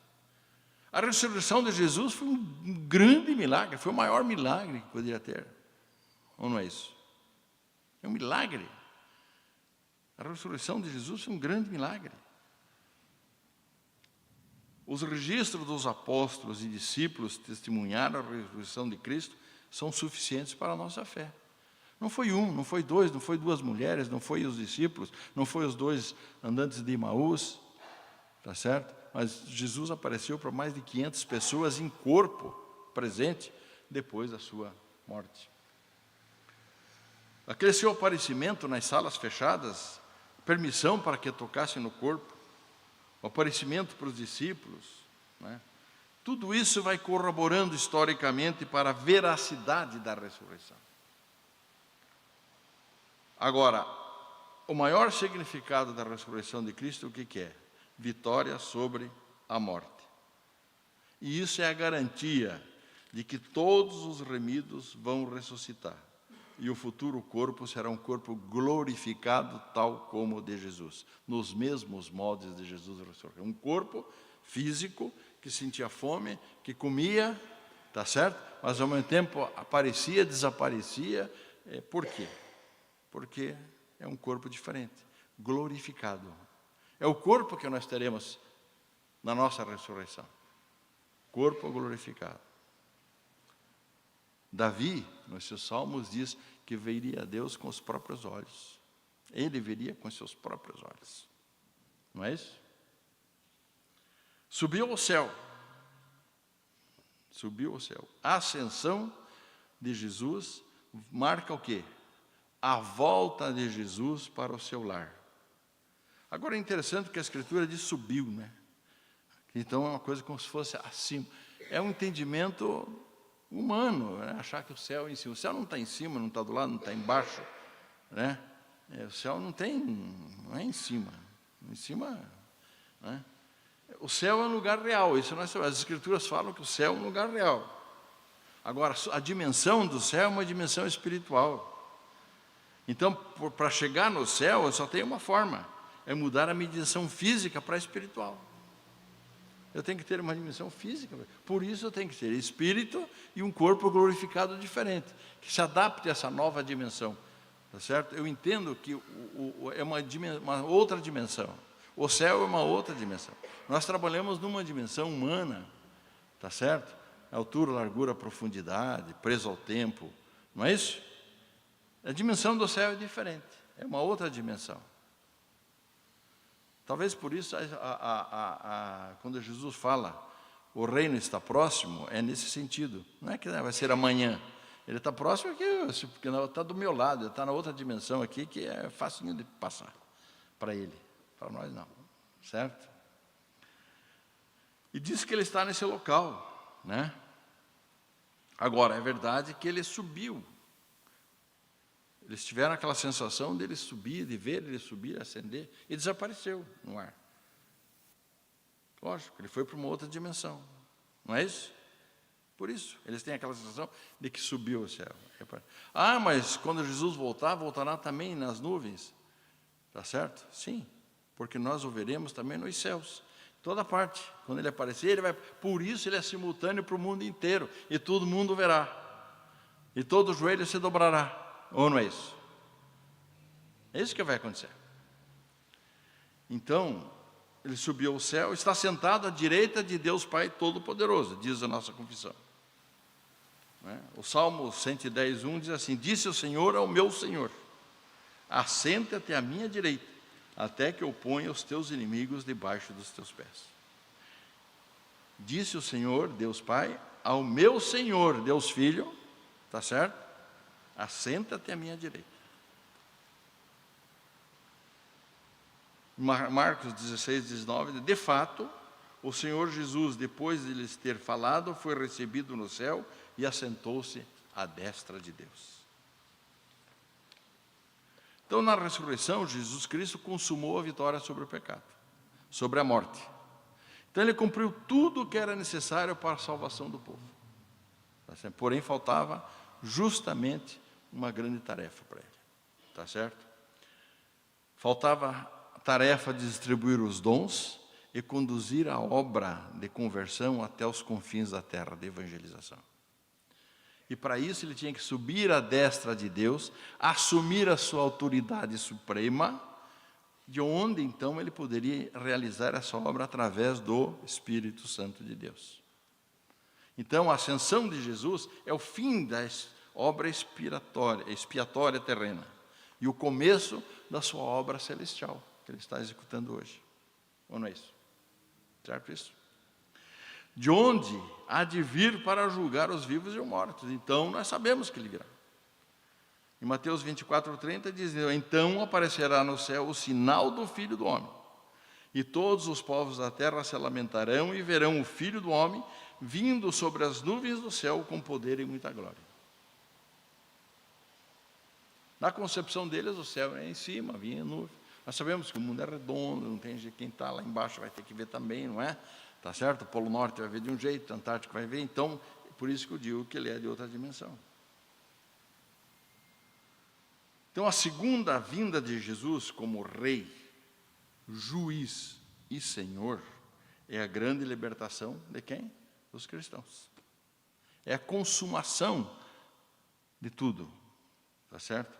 A ressurreição de Jesus foi um grande milagre, foi o maior milagre que poderia ter. Ou não é isso? É um milagre. A ressurreição de Jesus foi um grande milagre. Os registros dos apóstolos e discípulos que testemunharam a ressurreição de Cristo são suficientes para a nossa fé. Não foi um, não foi dois, não foi duas mulheres, não foi os discípulos, não foi os dois andantes de Emaús, tá certo? Mas Jesus apareceu para mais de 500 pessoas em corpo presente depois da sua morte. Aquele seu aparecimento nas salas fechadas, permissão para que tocassem no corpo, o aparecimento para os discípulos, né? Tudo isso vai corroborando historicamente para a veracidade da ressurreição. Agora, o maior significado da ressurreição de Cristo, o que é? Vitória sobre a morte. E isso é a garantia de que todos os remidos vão ressuscitar. E o futuro corpo será um corpo glorificado, tal como o de Jesus, nos mesmos moldes de Jesus ressurreição. Um corpo físico que sentia fome, que comia, tá certo? Mas ao mesmo tempo aparecia, desaparecia. Por quê? Porque é um corpo diferente, glorificado. É o corpo que nós teremos na nossa ressurreição. Corpo glorificado. Davi, nos seus salmos, diz que veria a Deus com os próprios olhos. Ele veria com seus próprios olhos. Não é isso? Subiu ao céu. Subiu ao céu. A ascensão de Jesus marca o quê? A volta de Jesus para o seu lar. Agora é interessante que a Escritura diz subiu, né? Então é uma coisa como se fosse acima. É um entendimento humano, né? Achar que o céu é em cima. O céu não está em cima, não está do lado, não está embaixo, né? O céu não é em cima. Em cima, né? O céu é um lugar real. Isso nós sabemos. As Escrituras falam que o céu é um lugar real. Agora, a dimensão do céu é uma dimensão espiritual. Então, para chegar no céu, só tem uma forma. É mudar a medição física para a espiritual. Eu tenho que ter uma dimensão física. Por isso eu tenho que ter espírito e um corpo glorificado diferente, que se adapte a essa nova dimensão. Tá certo? Eu entendo que é uma outra dimensão. O céu é uma outra dimensão. Nós trabalhamos numa dimensão humana, tá certo? Altura, largura, profundidade, preso ao tempo. Não é isso? A dimensão do céu é diferente. É uma outra dimensão. Talvez por isso, quando Jesus fala, o reino está próximo, é nesse sentido. Não é que vai ser amanhã. Ele está próximo porque está do meu lado, ele está na outra dimensão aqui, que é facinho de passar para ele. Para nós não, certo? E diz que ele está nesse local, né? Agora, é verdade que ele subiu. Eles tiveram aquela sensação dele subir, de ver ele subir, ascender, e desapareceu no ar. Lógico, ele foi para uma outra dimensão. Não é isso? Por isso, eles têm aquela sensação de que subiu ao céu. Ah, mas quando Jesus voltar, voltará também nas nuvens. Está certo? Sim, porque nós o veremos também nos céus. Toda parte. Quando ele aparecer, ele vai. Por isso ele é simultâneo para o mundo inteiro. E todo mundo verá. E todo joelho se dobrará. Ou não é isso? É isso que vai acontecer. Então, ele subiu ao céu, está sentado à direita de Deus Pai Todo-Poderoso, diz a nossa confissão. O Salmo 110:1 diz assim: disse o Senhor ao meu Senhor, assenta-te à minha direita, até que eu ponha os teus inimigos debaixo dos teus pés. Disse o Senhor, Deus Pai, ao meu Senhor, Deus Filho, está certo? Assenta-te à minha direita. Marcos 16:19, de fato, o Senhor Jesus, depois de lhes ter falado, foi recebido no céu e assentou-se à destra de Deus. Então, na ressurreição, Jesus Cristo consumou a vitória sobre o pecado, sobre a morte. Então, ele cumpriu tudo o que era necessário para a salvação do povo. Porém, faltava justamente uma grande tarefa para ele. Tá certo? Faltava a tarefa de distribuir os dons e conduzir a obra de conversão até os confins da terra, de evangelização. E para isso ele tinha que subir à destra de Deus, assumir a sua autoridade suprema, de onde então ele poderia realizar essa obra através do Espírito Santo de Deus. Então a ascensão de Jesus é o fim da obra expiatória terrena e o começo da sua obra celestial, que ele está executando hoje. Ou não é isso? Certo isso? De onde há de vir para julgar os vivos e os mortos. Então, nós sabemos que ele virá. Em Mateus 24:30 diz: então aparecerá no céu o sinal do Filho do Homem, e todos os povos da terra se lamentarão e verão o Filho do Homem vindo sobre as nuvens do céu com poder e muita glória. Na concepção deles, o céu é em cima, vinha nuvem. Nós sabemos que o mundo é redondo, não tem jeito, quem está lá embaixo vai ter que ver também, não é? Tá certo? O Polo Norte vai ver de um jeito, o Antártico vai ver, então, por isso que eu digo que ele é de outra dimensão. Então, a segunda vinda de Jesus como Rei, Juiz e Senhor é a grande libertação de quem? Dos cristãos. É a consumação de tudo, tá certo?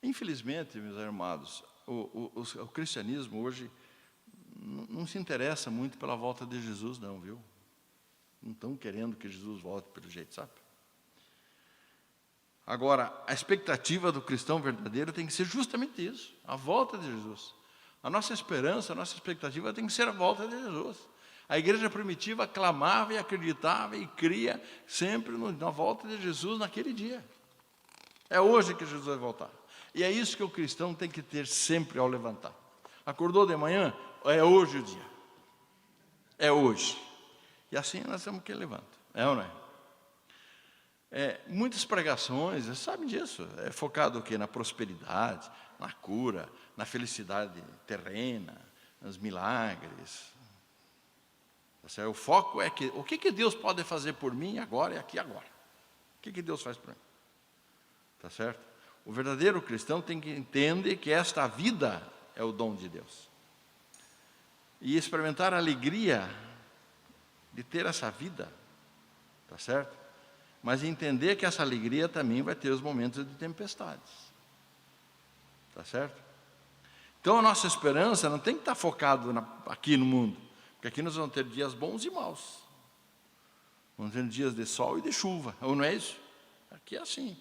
Infelizmente, meus amados, o cristianismo hoje não se interessa muito pela volta de Jesus, não, viu? Não estão querendo que Jesus volte pelo jeito, sabe? Agora, a expectativa do cristão verdadeiro tem que ser justamente isso, a volta de Jesus. A nossa esperança, a nossa expectativa tem que ser a volta de Jesus. A igreja primitiva clamava e acreditava e cria sempre na volta de Jesus naquele dia. É hoje que Jesus vai voltar. E é isso que o cristão tem que ter sempre ao levantar. Acordou de manhã? É hoje o dia. É hoje. E assim nós temos que levantar. É ou não é? Muitas pregações, vocês sabem disso, é focado o quê? Na prosperidade, na cura, na felicidade terrena, nos milagres. O foco é que o que Deus pode fazer por mim agora e aqui agora. O que Deus faz por mim? Tá certo? O verdadeiro cristão tem que entender que esta vida é o dom de Deus. E experimentar a alegria de ter essa vida, tá certo? Mas entender que essa alegria também vai ter os momentos de tempestades, tá certo? Então a nossa esperança não tem que estar focado aqui no mundo, porque aqui nós vamos ter dias bons e maus, vamos ter dias de sol e de chuva, ou não é isso? Aqui é assim,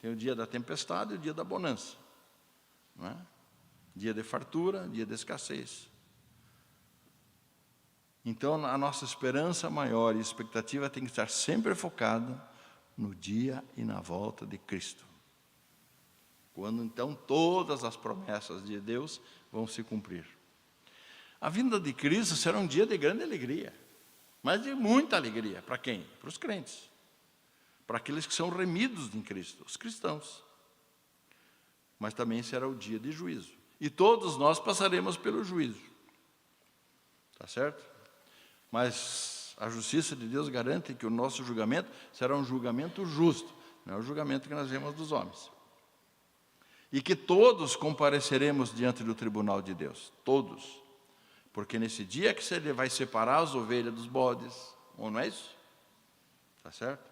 tem o dia da tempestade e o dia da bonança, não é? Dia de fartura, dia de escassez. Então, a nossa esperança maior e expectativa tem que estar sempre focada no dia e na volta de Cristo. Quando, então, todas as promessas de Deus vão se cumprir. A vinda de Cristo será um dia de grande alegria, mas de muita alegria. Para quem? Para os crentes. Para aqueles que são remidos em Cristo, os cristãos. Mas também será o dia de juízo. E todos nós passaremos pelo juízo. Tá certo? Mas a justiça de Deus garante que o nosso julgamento será um julgamento justo, não é o julgamento que nós vemos dos homens. E que todos compareceremos diante do tribunal de Deus, todos. Porque nesse dia que ele vai separar as ovelhas dos bodes, ou não é isso? Tá certo?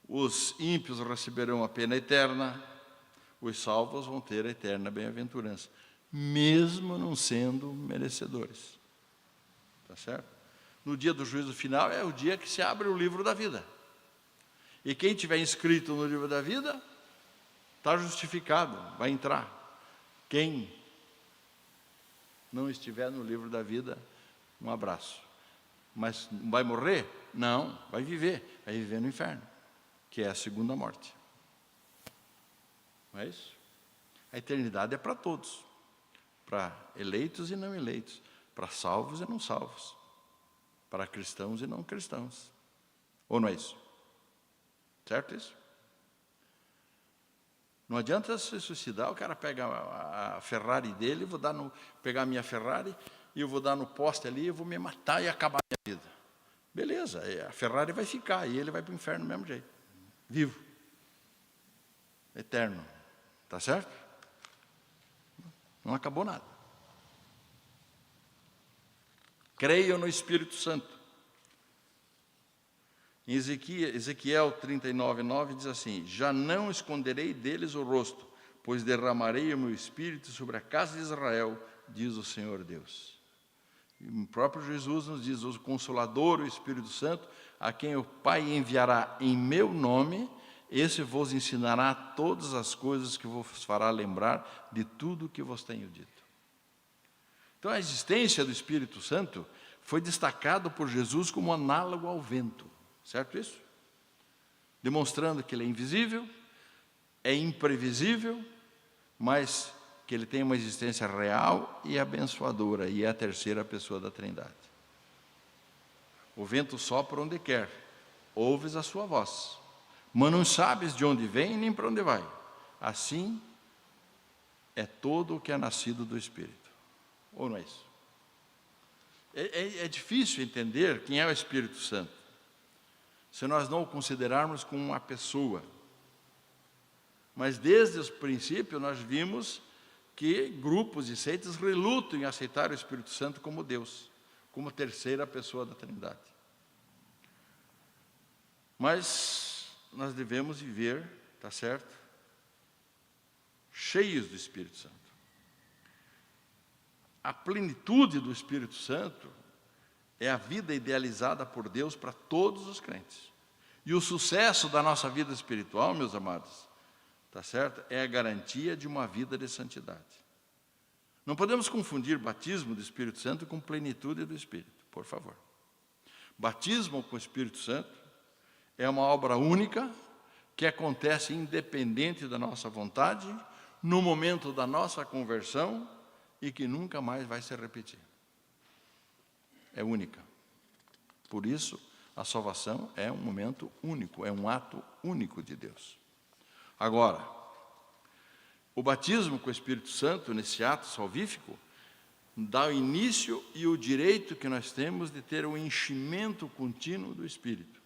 Os ímpios receberão a pena eterna, os salvos vão ter a eterna bem-aventurança, mesmo não sendo merecedores. Tá certo? No dia do juízo final é o dia que se abre o livro da vida. E quem tiver inscrito no livro da vida, está justificado, vai entrar. Quem não estiver no livro da vida, um abraço. Mas vai morrer? Não, vai viver no inferno, que é a segunda morte. Não é isso? A eternidade é para todos, para eleitos e não eleitos. para salvos e não salvos, para cristãos e não cristãos. Ou não é isso? Certo isso? Não adianta se suicidar, o cara pega a Ferrari dele, pegar a minha Ferrari, e eu vou dar no poste ali, eu vou me matar e acabar a minha vida. Beleza, a Ferrari vai ficar, e ele vai para o inferno do mesmo jeito. Vivo. Eterno. Tá certo? Não acabou nada. Creio no Espírito Santo. Em Ezequiel 39:9 diz assim: já não esconderei deles o rosto, pois derramarei o meu Espírito sobre a casa de Israel, diz o Senhor Deus. E o próprio Jesus nos diz: o Consolador, o Espírito Santo, a quem o Pai enviará em meu nome, esse vos ensinará todas as coisas que vos fará lembrar de tudo o que vos tenho dito. Então a existência do Espírito Santo foi destacado por Jesus como análogo ao vento. Certo isso? Demonstrando que ele é invisível, é imprevisível, mas que ele tem uma existência real e abençoadora, e é a terceira pessoa da Trindade. O vento sopra onde quer, ouves a sua voz, mas não sabes de onde vem nem para onde vai. Assim é todo o que é nascido do Espírito. Ou não é isso? É difícil entender quem é o Espírito Santo se nós não o considerarmos como uma pessoa. Mas desde o princípio nós vimos que grupos e seitas relutam em aceitar o Espírito Santo como Deus, como terceira pessoa da Trindade. Mas nós devemos viver, tá certo? Cheios do Espírito Santo. A plenitude do Espírito Santo é a vida idealizada por Deus para todos os crentes. E o sucesso da nossa vida espiritual, meus amados, tá certo? É a garantia de uma vida de santidade. Não podemos confundir batismo do Espírito Santo com plenitude do Espírito, por favor. Batismo com o Espírito Santo é uma obra única que acontece independente da nossa vontade, no momento da nossa conversão e que nunca mais vai se repetir. É única. Por isso, a salvação é um momento único, é um ato único de Deus. Agora, o batismo com o Espírito Santo, nesse ato salvífico, dá o início e o direito que nós temos de ter o enchimento contínuo do Espírito.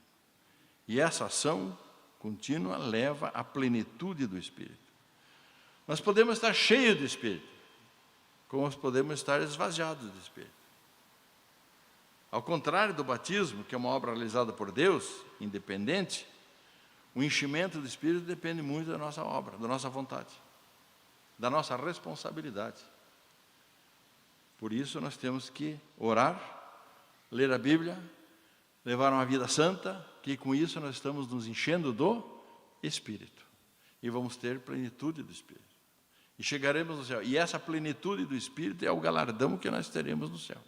E essa ação contínua leva à plenitude do Espírito. Nós podemos estar cheios do Espírito, como nós podemos estar esvaziados do Espírito. Ao contrário do batismo, que é uma obra realizada por Deus, independente, o enchimento do Espírito depende muito da nossa obra, da nossa vontade, da nossa responsabilidade. Por isso nós temos que orar, ler a Bíblia, levar uma vida santa, que com isso nós estamos nos enchendo do Espírito. E vamos ter plenitude do Espírito. E chegaremos no céu. E essa plenitude do Espírito é o galardão que nós teremos no céu.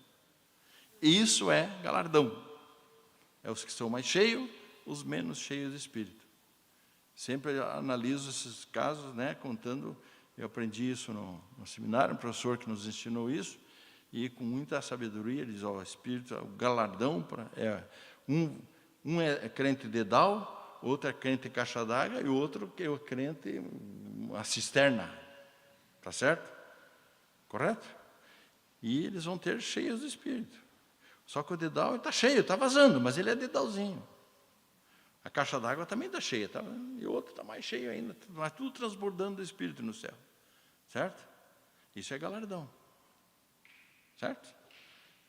E isso é galardão. É os que são mais cheios, os menos cheios de Espírito. Sempre analiso esses casos, contando. Eu aprendi isso no seminário, um professor que nos ensinou isso, e com muita sabedoria ele diz: o Espírito, o galardão, um é crente dedal, outro é crente caixa d'água, e o outro que é crente a cisterna. Tá certo? Correto? E eles vão ter cheios do Espírito. Só que o dedal está cheio, está vazando, mas ele é dedalzinho. A caixa d'água também está cheia, e o outro está mais cheio ainda, mas tudo transbordando do Espírito no céu. Certo? Isso é galardão. Certo?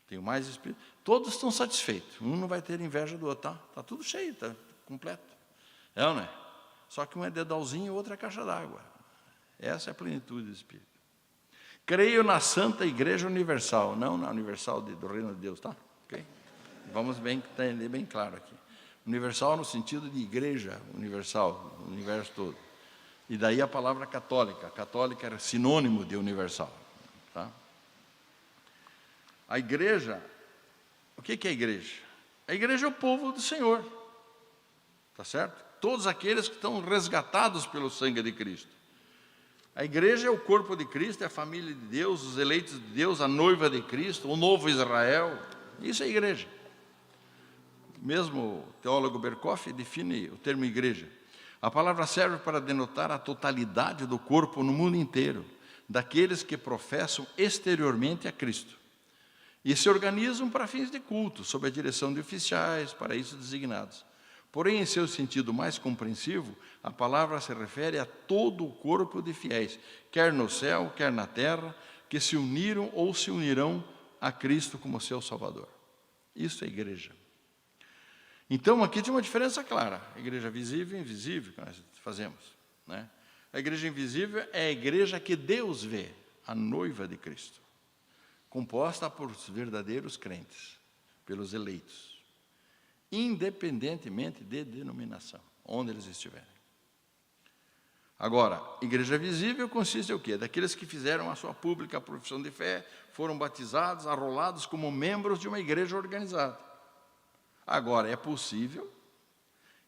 Tenho mais Espírito. Todos estão satisfeitos. Um não vai ter inveja do outro. Está tudo cheio, está completo. É ou não é? Só que um é dedalzinho e o outro é caixa d'água. Essa é a plenitude do Espírito. Creio na Santa Igreja Universal, não na Universal do Reino de Deus, tá? Okay? Vamos entender bem claro aqui. Universal no sentido de igreja universal, o universo todo. E daí a palavra católica. Católica era sinônimo de universal. Tá? A igreja, o que é a igreja? A igreja é o povo do Senhor. Tá certo? Todos aqueles que estão resgatados pelo sangue de Cristo. A igreja é o corpo de Cristo, é a família de Deus, os eleitos de Deus, a noiva de Cristo, o novo Israel. Isso é igreja. Mesmo o teólogo Berkoff define o termo igreja. A palavra serve para denotar a totalidade do corpo no mundo inteiro, daqueles que professam exteriormente a Cristo e se organizam para fins de culto, sob a direção de oficiais, para isso designados. Porém, em seu sentido mais compreensivo, a palavra se refere a todo o corpo de fiéis, quer no céu, quer na terra, que se uniram ou se unirão a Cristo como seu Salvador. Isso é igreja. Então, aqui tem uma diferença clara. A igreja visível e invisível que nós fazemos, né? A igreja invisível é a igreja que Deus vê, a noiva de Cristo, composta por verdadeiros crentes, pelos eleitos, independentemente de denominação, onde eles estiverem. Agora, igreja visível consiste em o quê? Daqueles que fizeram a sua pública profissão de fé, foram batizados, arrolados como membros de uma igreja organizada. Agora, é possível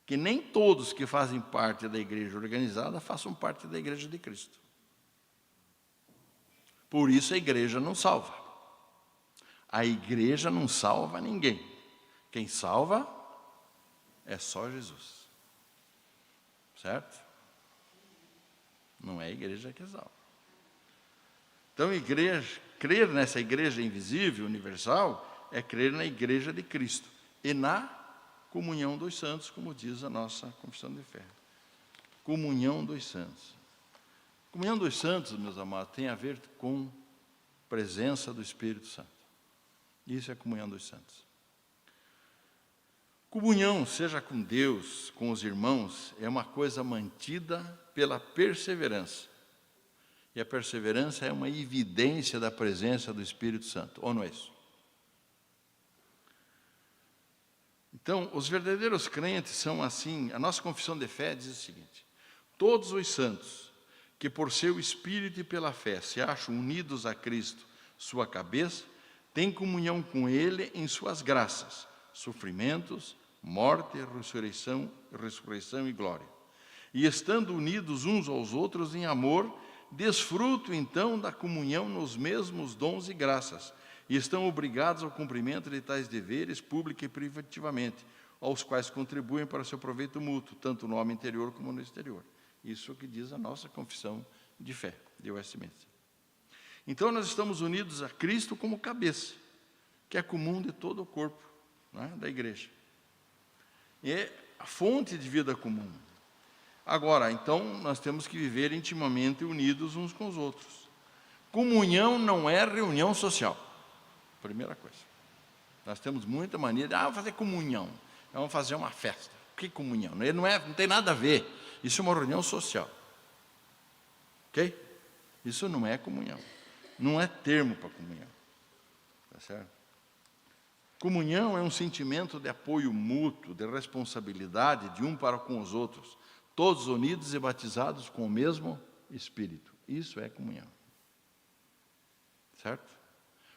que nem todos que fazem parte da igreja organizada façam parte da igreja de Cristo. Por isso a igreja não salva. A igreja não salva ninguém. Quem salva é só Jesus. Certo? Não é a igreja que salva. Então, crer nessa igreja invisível, universal, é crer na igreja de Cristo e na comunhão dos santos, como diz a nossa confissão de fé. Comunhão dos santos. Comunhão dos santos, meus amados, tem a ver com presença do Espírito Santo. Isso é a comunhão dos santos. Comunhão, seja com Deus, com os irmãos, é uma coisa mantida pela perseverança. E a perseverança é uma evidência da presença do Espírito Santo, ou não é isso? Então, os verdadeiros crentes são assim. A nossa confissão de fé diz o seguinte: todos os santos que por seu Espírito e pela fé se acham unidos a Cristo, sua cabeça, têm comunhão com Ele em suas graças, sofrimentos, morte, ressurreição e glória. E estando unidos uns aos outros em amor, desfrutam então da comunhão nos mesmos dons e graças, e estão obrigados ao cumprimento de tais deveres, pública e privativamente, aos quais contribuem para seu proveito mútuo, tanto no homem interior como no exterior. Isso é o que diz a nossa confissão de fé, de Westminster. Então, nós estamos unidos a Cristo como cabeça, que é comum de todo o corpo, né, da igreja. E é a fonte de vida comum. Agora, então, nós temos que viver intimamente unidos uns com os outros. Comunhão não é reunião social. Primeira coisa. Nós temos muita mania de, vamos fazer comunhão. Vamos fazer uma festa. Que comunhão? Não tem nada a ver. Isso é uma reunião social. Ok? Isso não é comunhão. Não é termo para comunhão. Tá certo? Comunhão é um sentimento de apoio mútuo, de responsabilidade de um para com os outros, todos unidos e batizados com o mesmo Espírito. Isso é comunhão. Certo?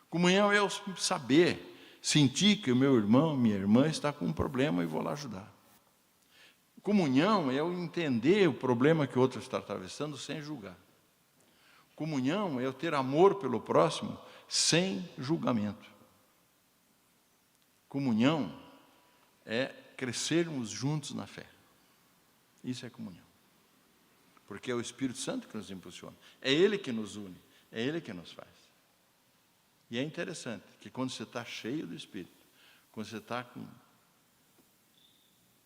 Comunhão é eu saber, sentir que o meu irmão, minha irmã está com um problema e vou lá ajudar. Comunhão é eu entender o problema que o outro está atravessando sem julgar. Comunhão é eu ter amor pelo próximo sem julgamento. Comunhão é crescermos juntos na fé. Isso é comunhão. Porque é o Espírito Santo que nos impulsiona. É Ele que nos une. É Ele que nos faz. E é interessante que quando você está cheio do Espírito, quando você está com...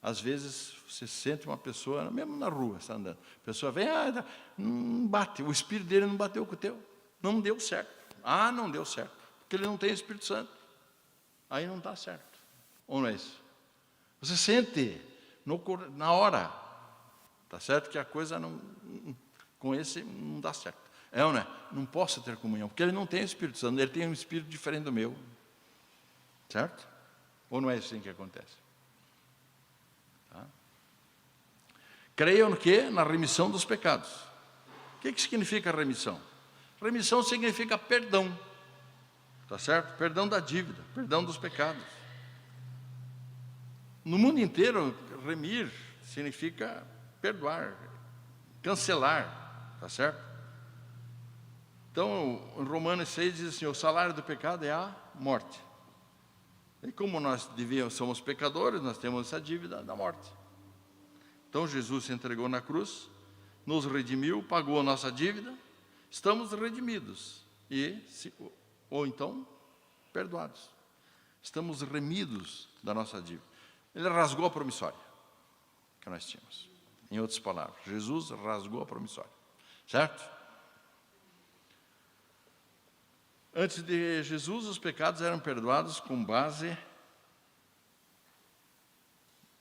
Às vezes você sente uma pessoa, mesmo na rua, está andando, a pessoa vem, não bate, o Espírito dele não bateu com o teu, não deu certo. Não deu certo, porque ele não tem Espírito Santo. Aí não está certo. Ou não é isso? Você sente na hora, está certo que a coisa com esse não dá certo. É ou não é? Não posso ter comunhão, porque ele não tem Espírito Santo, ele tem um espírito diferente do meu. Certo? Ou não é assim que acontece? Tá? Creiam no quê? Na remissão dos pecados. O que significa remissão? Remissão significa perdão. Tá certo? Perdão da dívida, perdão dos pecados. No mundo inteiro, remir significa perdoar, cancelar. Tá certo? Então, em Romanos 6 diz assim, o salário do pecado é a morte. E como nós somos pecadores, nós temos essa dívida da morte. Então, Jesus se entregou na cruz, nos redimiu, pagou a nossa dívida, estamos redimidos, ou então, perdoados. Estamos remidos da nossa dívida. Ele rasgou a promissória que nós tínhamos. Em outras palavras, Jesus rasgou a promissória. Certo? Antes de Jesus, os pecados eram perdoados com base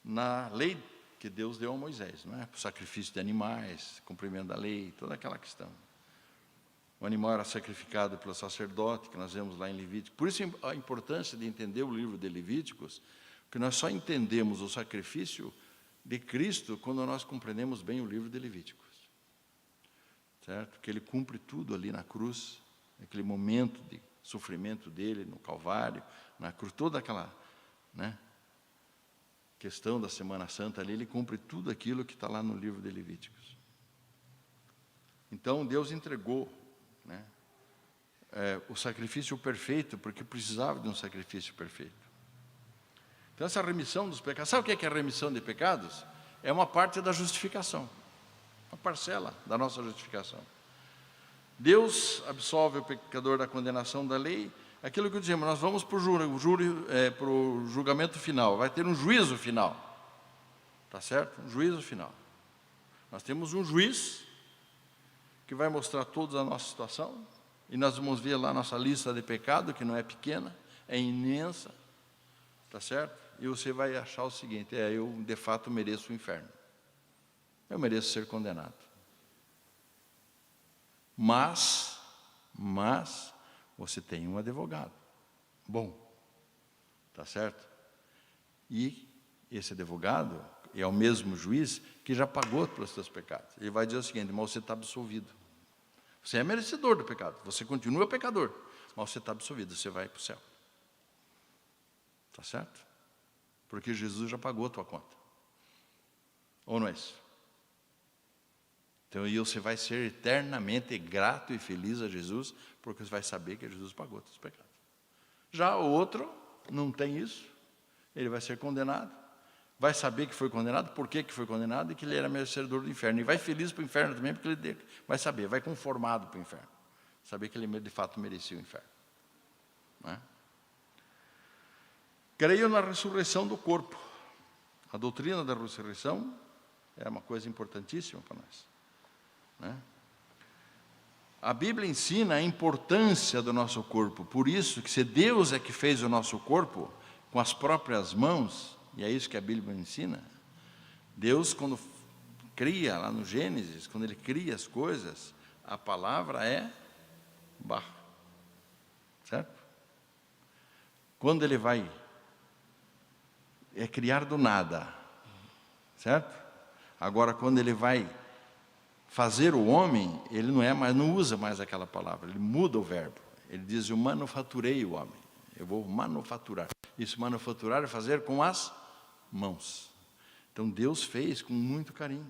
na lei que Deus deu a Moisés, não é? O sacrifício de animais, cumprimento da lei, toda aquela questão. O animal era sacrificado pelo sacerdote, que nós vemos lá em Levítico. Por isso a importância de entender o livro de Levíticos, porque nós só entendemos o sacrifício de Cristo quando nós compreendemos bem o livro de Levíticos. Certo? Porque ele cumpre tudo ali na cruz, naquele momento de sofrimento dele no Calvário, na cruz, toda aquela, né, questão da Semana Santa ali, ele cumpre tudo aquilo que está lá no livro de Levíticos. Então Deus entregou, né, o sacrifício perfeito, porque precisava de um sacrifício perfeito. Então essa remissão dos pecados, sabe o que é a remissão de pecados? É uma parte da justificação, uma parcela da nossa justificação. Deus absolve o pecador da condenação da lei. Aquilo que dizemos, nós vamos para o julgamento final, vai ter um juízo final. Tá certo? Um juízo final. Nós temos um juiz que vai mostrar toda a nossa situação, e nós vamos ver lá a nossa lista de pecado, que não é pequena, é imensa, tá certo? E você vai achar o seguinte, eu de fato mereço o inferno. Eu mereço ser condenado. Mas você tem um advogado bom, tá certo? E esse advogado é o mesmo juiz que já pagou pelos seus pecados. Ele vai dizer o seguinte, mas você está absolvido. Você é merecedor do pecado, você continua pecador, mas você está absolvido, você vai para o céu. Tá certo? Porque Jesus já pagou a tua conta. Ou não é isso? Então, você vai ser eternamente grato e feliz a Jesus, porque você vai saber que Jesus pagou os seus pecados. Já o outro não tem isso, ele vai ser condenado, vai saber que foi condenado, por que foi condenado, e que ele era merecedor do inferno. E vai feliz para o inferno também, porque ele vai saber, vai conformado para o inferno. Saber que ele de fato merecia o inferno. Não é? Creio na ressurreição do corpo. A doutrina da ressurreição é uma coisa importantíssima para nós. Né? A Bíblia ensina a importância do nosso corpo. Por isso que se Deus é que fez o nosso corpo com as próprias mãos, e é isso que a Bíblia ensina, Deus quando cria, lá no Gênesis, quando Ele cria as coisas, a palavra é barro. Certo? Quando Ele vai criar do nada. Certo? Agora, quando Ele vai fazer o homem, ele não usa mais aquela palavra, ele muda o verbo. Ele diz, eu manufaturei o homem, eu vou manufaturar. Isso, manufaturar, é fazer com as mãos. Então, Deus fez com muito carinho.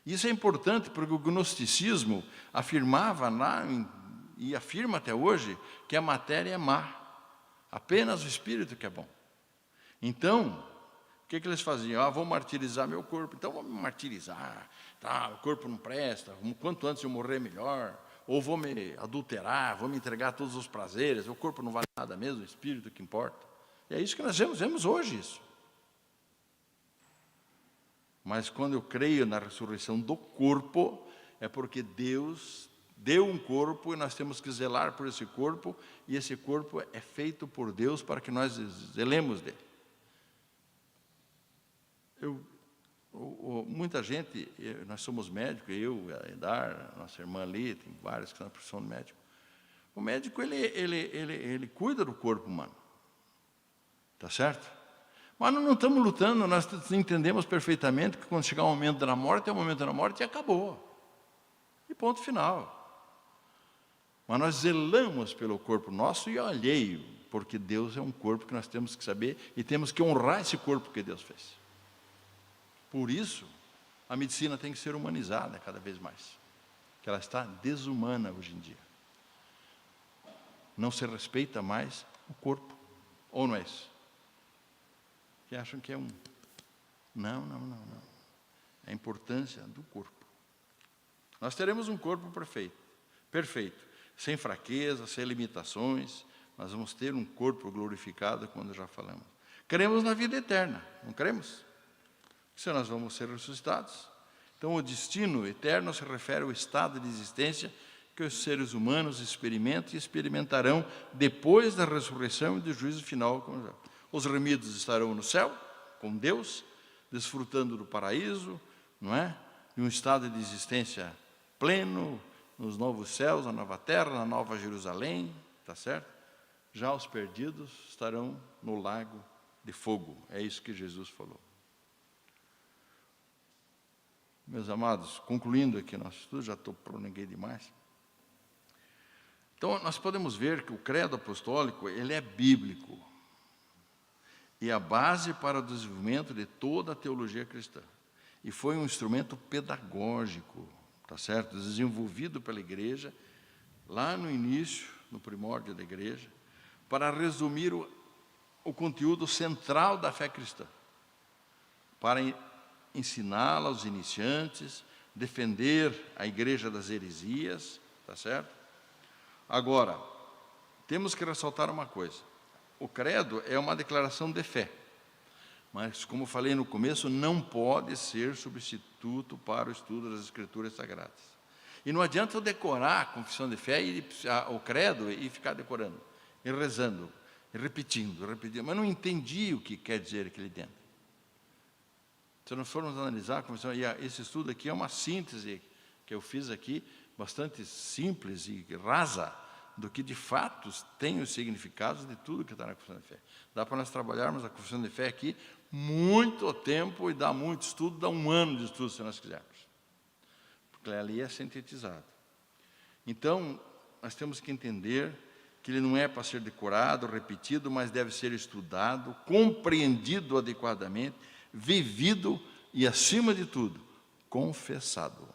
Isso é importante, porque o gnosticismo afirmava lá, e afirma até hoje, que a matéria é má, apenas o espírito que é bom. Então, o que eles faziam? Vou martirizar meu corpo, então vou me martirizar. Tá, o corpo não presta, quanto antes eu morrer melhor. Ou vou me adulterar, vou me entregar a todos os prazeres, o corpo não vale nada mesmo, o espírito que importa. E é isso que nós vemos hoje isso. Mas quando eu creio na ressurreição do corpo, é porque Deus deu um corpo e nós temos que zelar por esse corpo, e esse corpo é feito por Deus para que nós zelemos dele. Muita gente, nós somos médicos, eu, a Edar, a nossa irmã ali, tem vários que estão na profissão de médico. O médico, ele cuida do corpo humano. Tá certo? Mas nós não estamos lutando, nós entendemos perfeitamente que quando chegar o momento da morte, é o momento da morte e acabou. E ponto final. Mas nós zelamos pelo corpo nosso e alheio, porque Deus é um corpo que nós temos que saber e temos que honrar esse corpo que Deus fez. Por isso, a medicina tem que ser humanizada cada vez mais, que ela está desumana hoje em dia. não se respeita mais o corpo. Ou não é isso? Que acham que é um... Não. É a importância do corpo. Nós teremos um corpo perfeito, sem fraqueza, sem limitações. Nós vamos ter um corpo glorificado, quando já falamos. Cremos na vida eterna, não cremos? Se nós vamos ser ressuscitados. Então, o destino eterno se refere ao estado de existência que os seres humanos experimentam e experimentarão depois da ressurreição e do juízo final. Os remidos estarão no céu, com Deus, desfrutando do paraíso, não é? De um estado de existência pleno, nos novos céus, na nova terra, na nova Jerusalém, tá certo? Já os perdidos estarão no lago de fogo. É isso que Jesus falou. Meus amados, concluindo aqui nosso estudo, já estou prolonguei demais. Então, nós podemos ver que o credo apostólico, ele é bíblico. E a base para o desenvolvimento de toda a teologia cristã. E foi um instrumento pedagógico, tá certo? Desenvolvido pela igreja, lá no início, no primórdio da igreja, para resumir o conteúdo central da fé cristã. Para ensiná-la aos iniciantes, defender a igreja das heresias, tá certo? Agora, temos que ressaltar uma coisa. O credo é uma declaração de fé. Mas, como falei no começo, não pode ser substituto para o estudo das Escrituras Sagradas. E não adianta eu decorar a confissão de fé, o credo, e ficar decorando, e rezando, e repetindo, mas não entendi o que quer dizer aquele dentro. Se nós formos analisar a confissão, e esse estudo aqui é uma síntese que eu fiz aqui, bastante simples e rasa, do que de fato tem os significados de tudo que está na confissão de fé. Dá para nós trabalharmos a confissão de fé aqui muito tempo e dá muito estudo, dá um ano de estudo, se nós quisermos. Porque ali é sintetizado. Então, nós temos que entender que ele não é para ser decorado, repetido, mas deve ser estudado, compreendido adequadamente, vivido e, acima de tudo, confessado.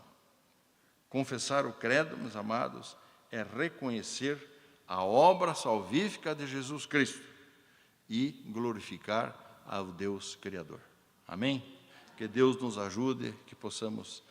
Confessar o credo, meus amados, é reconhecer a obra salvífica de Jesus Cristo e glorificar ao Deus Criador. Amém? Que Deus nos ajude, que possamos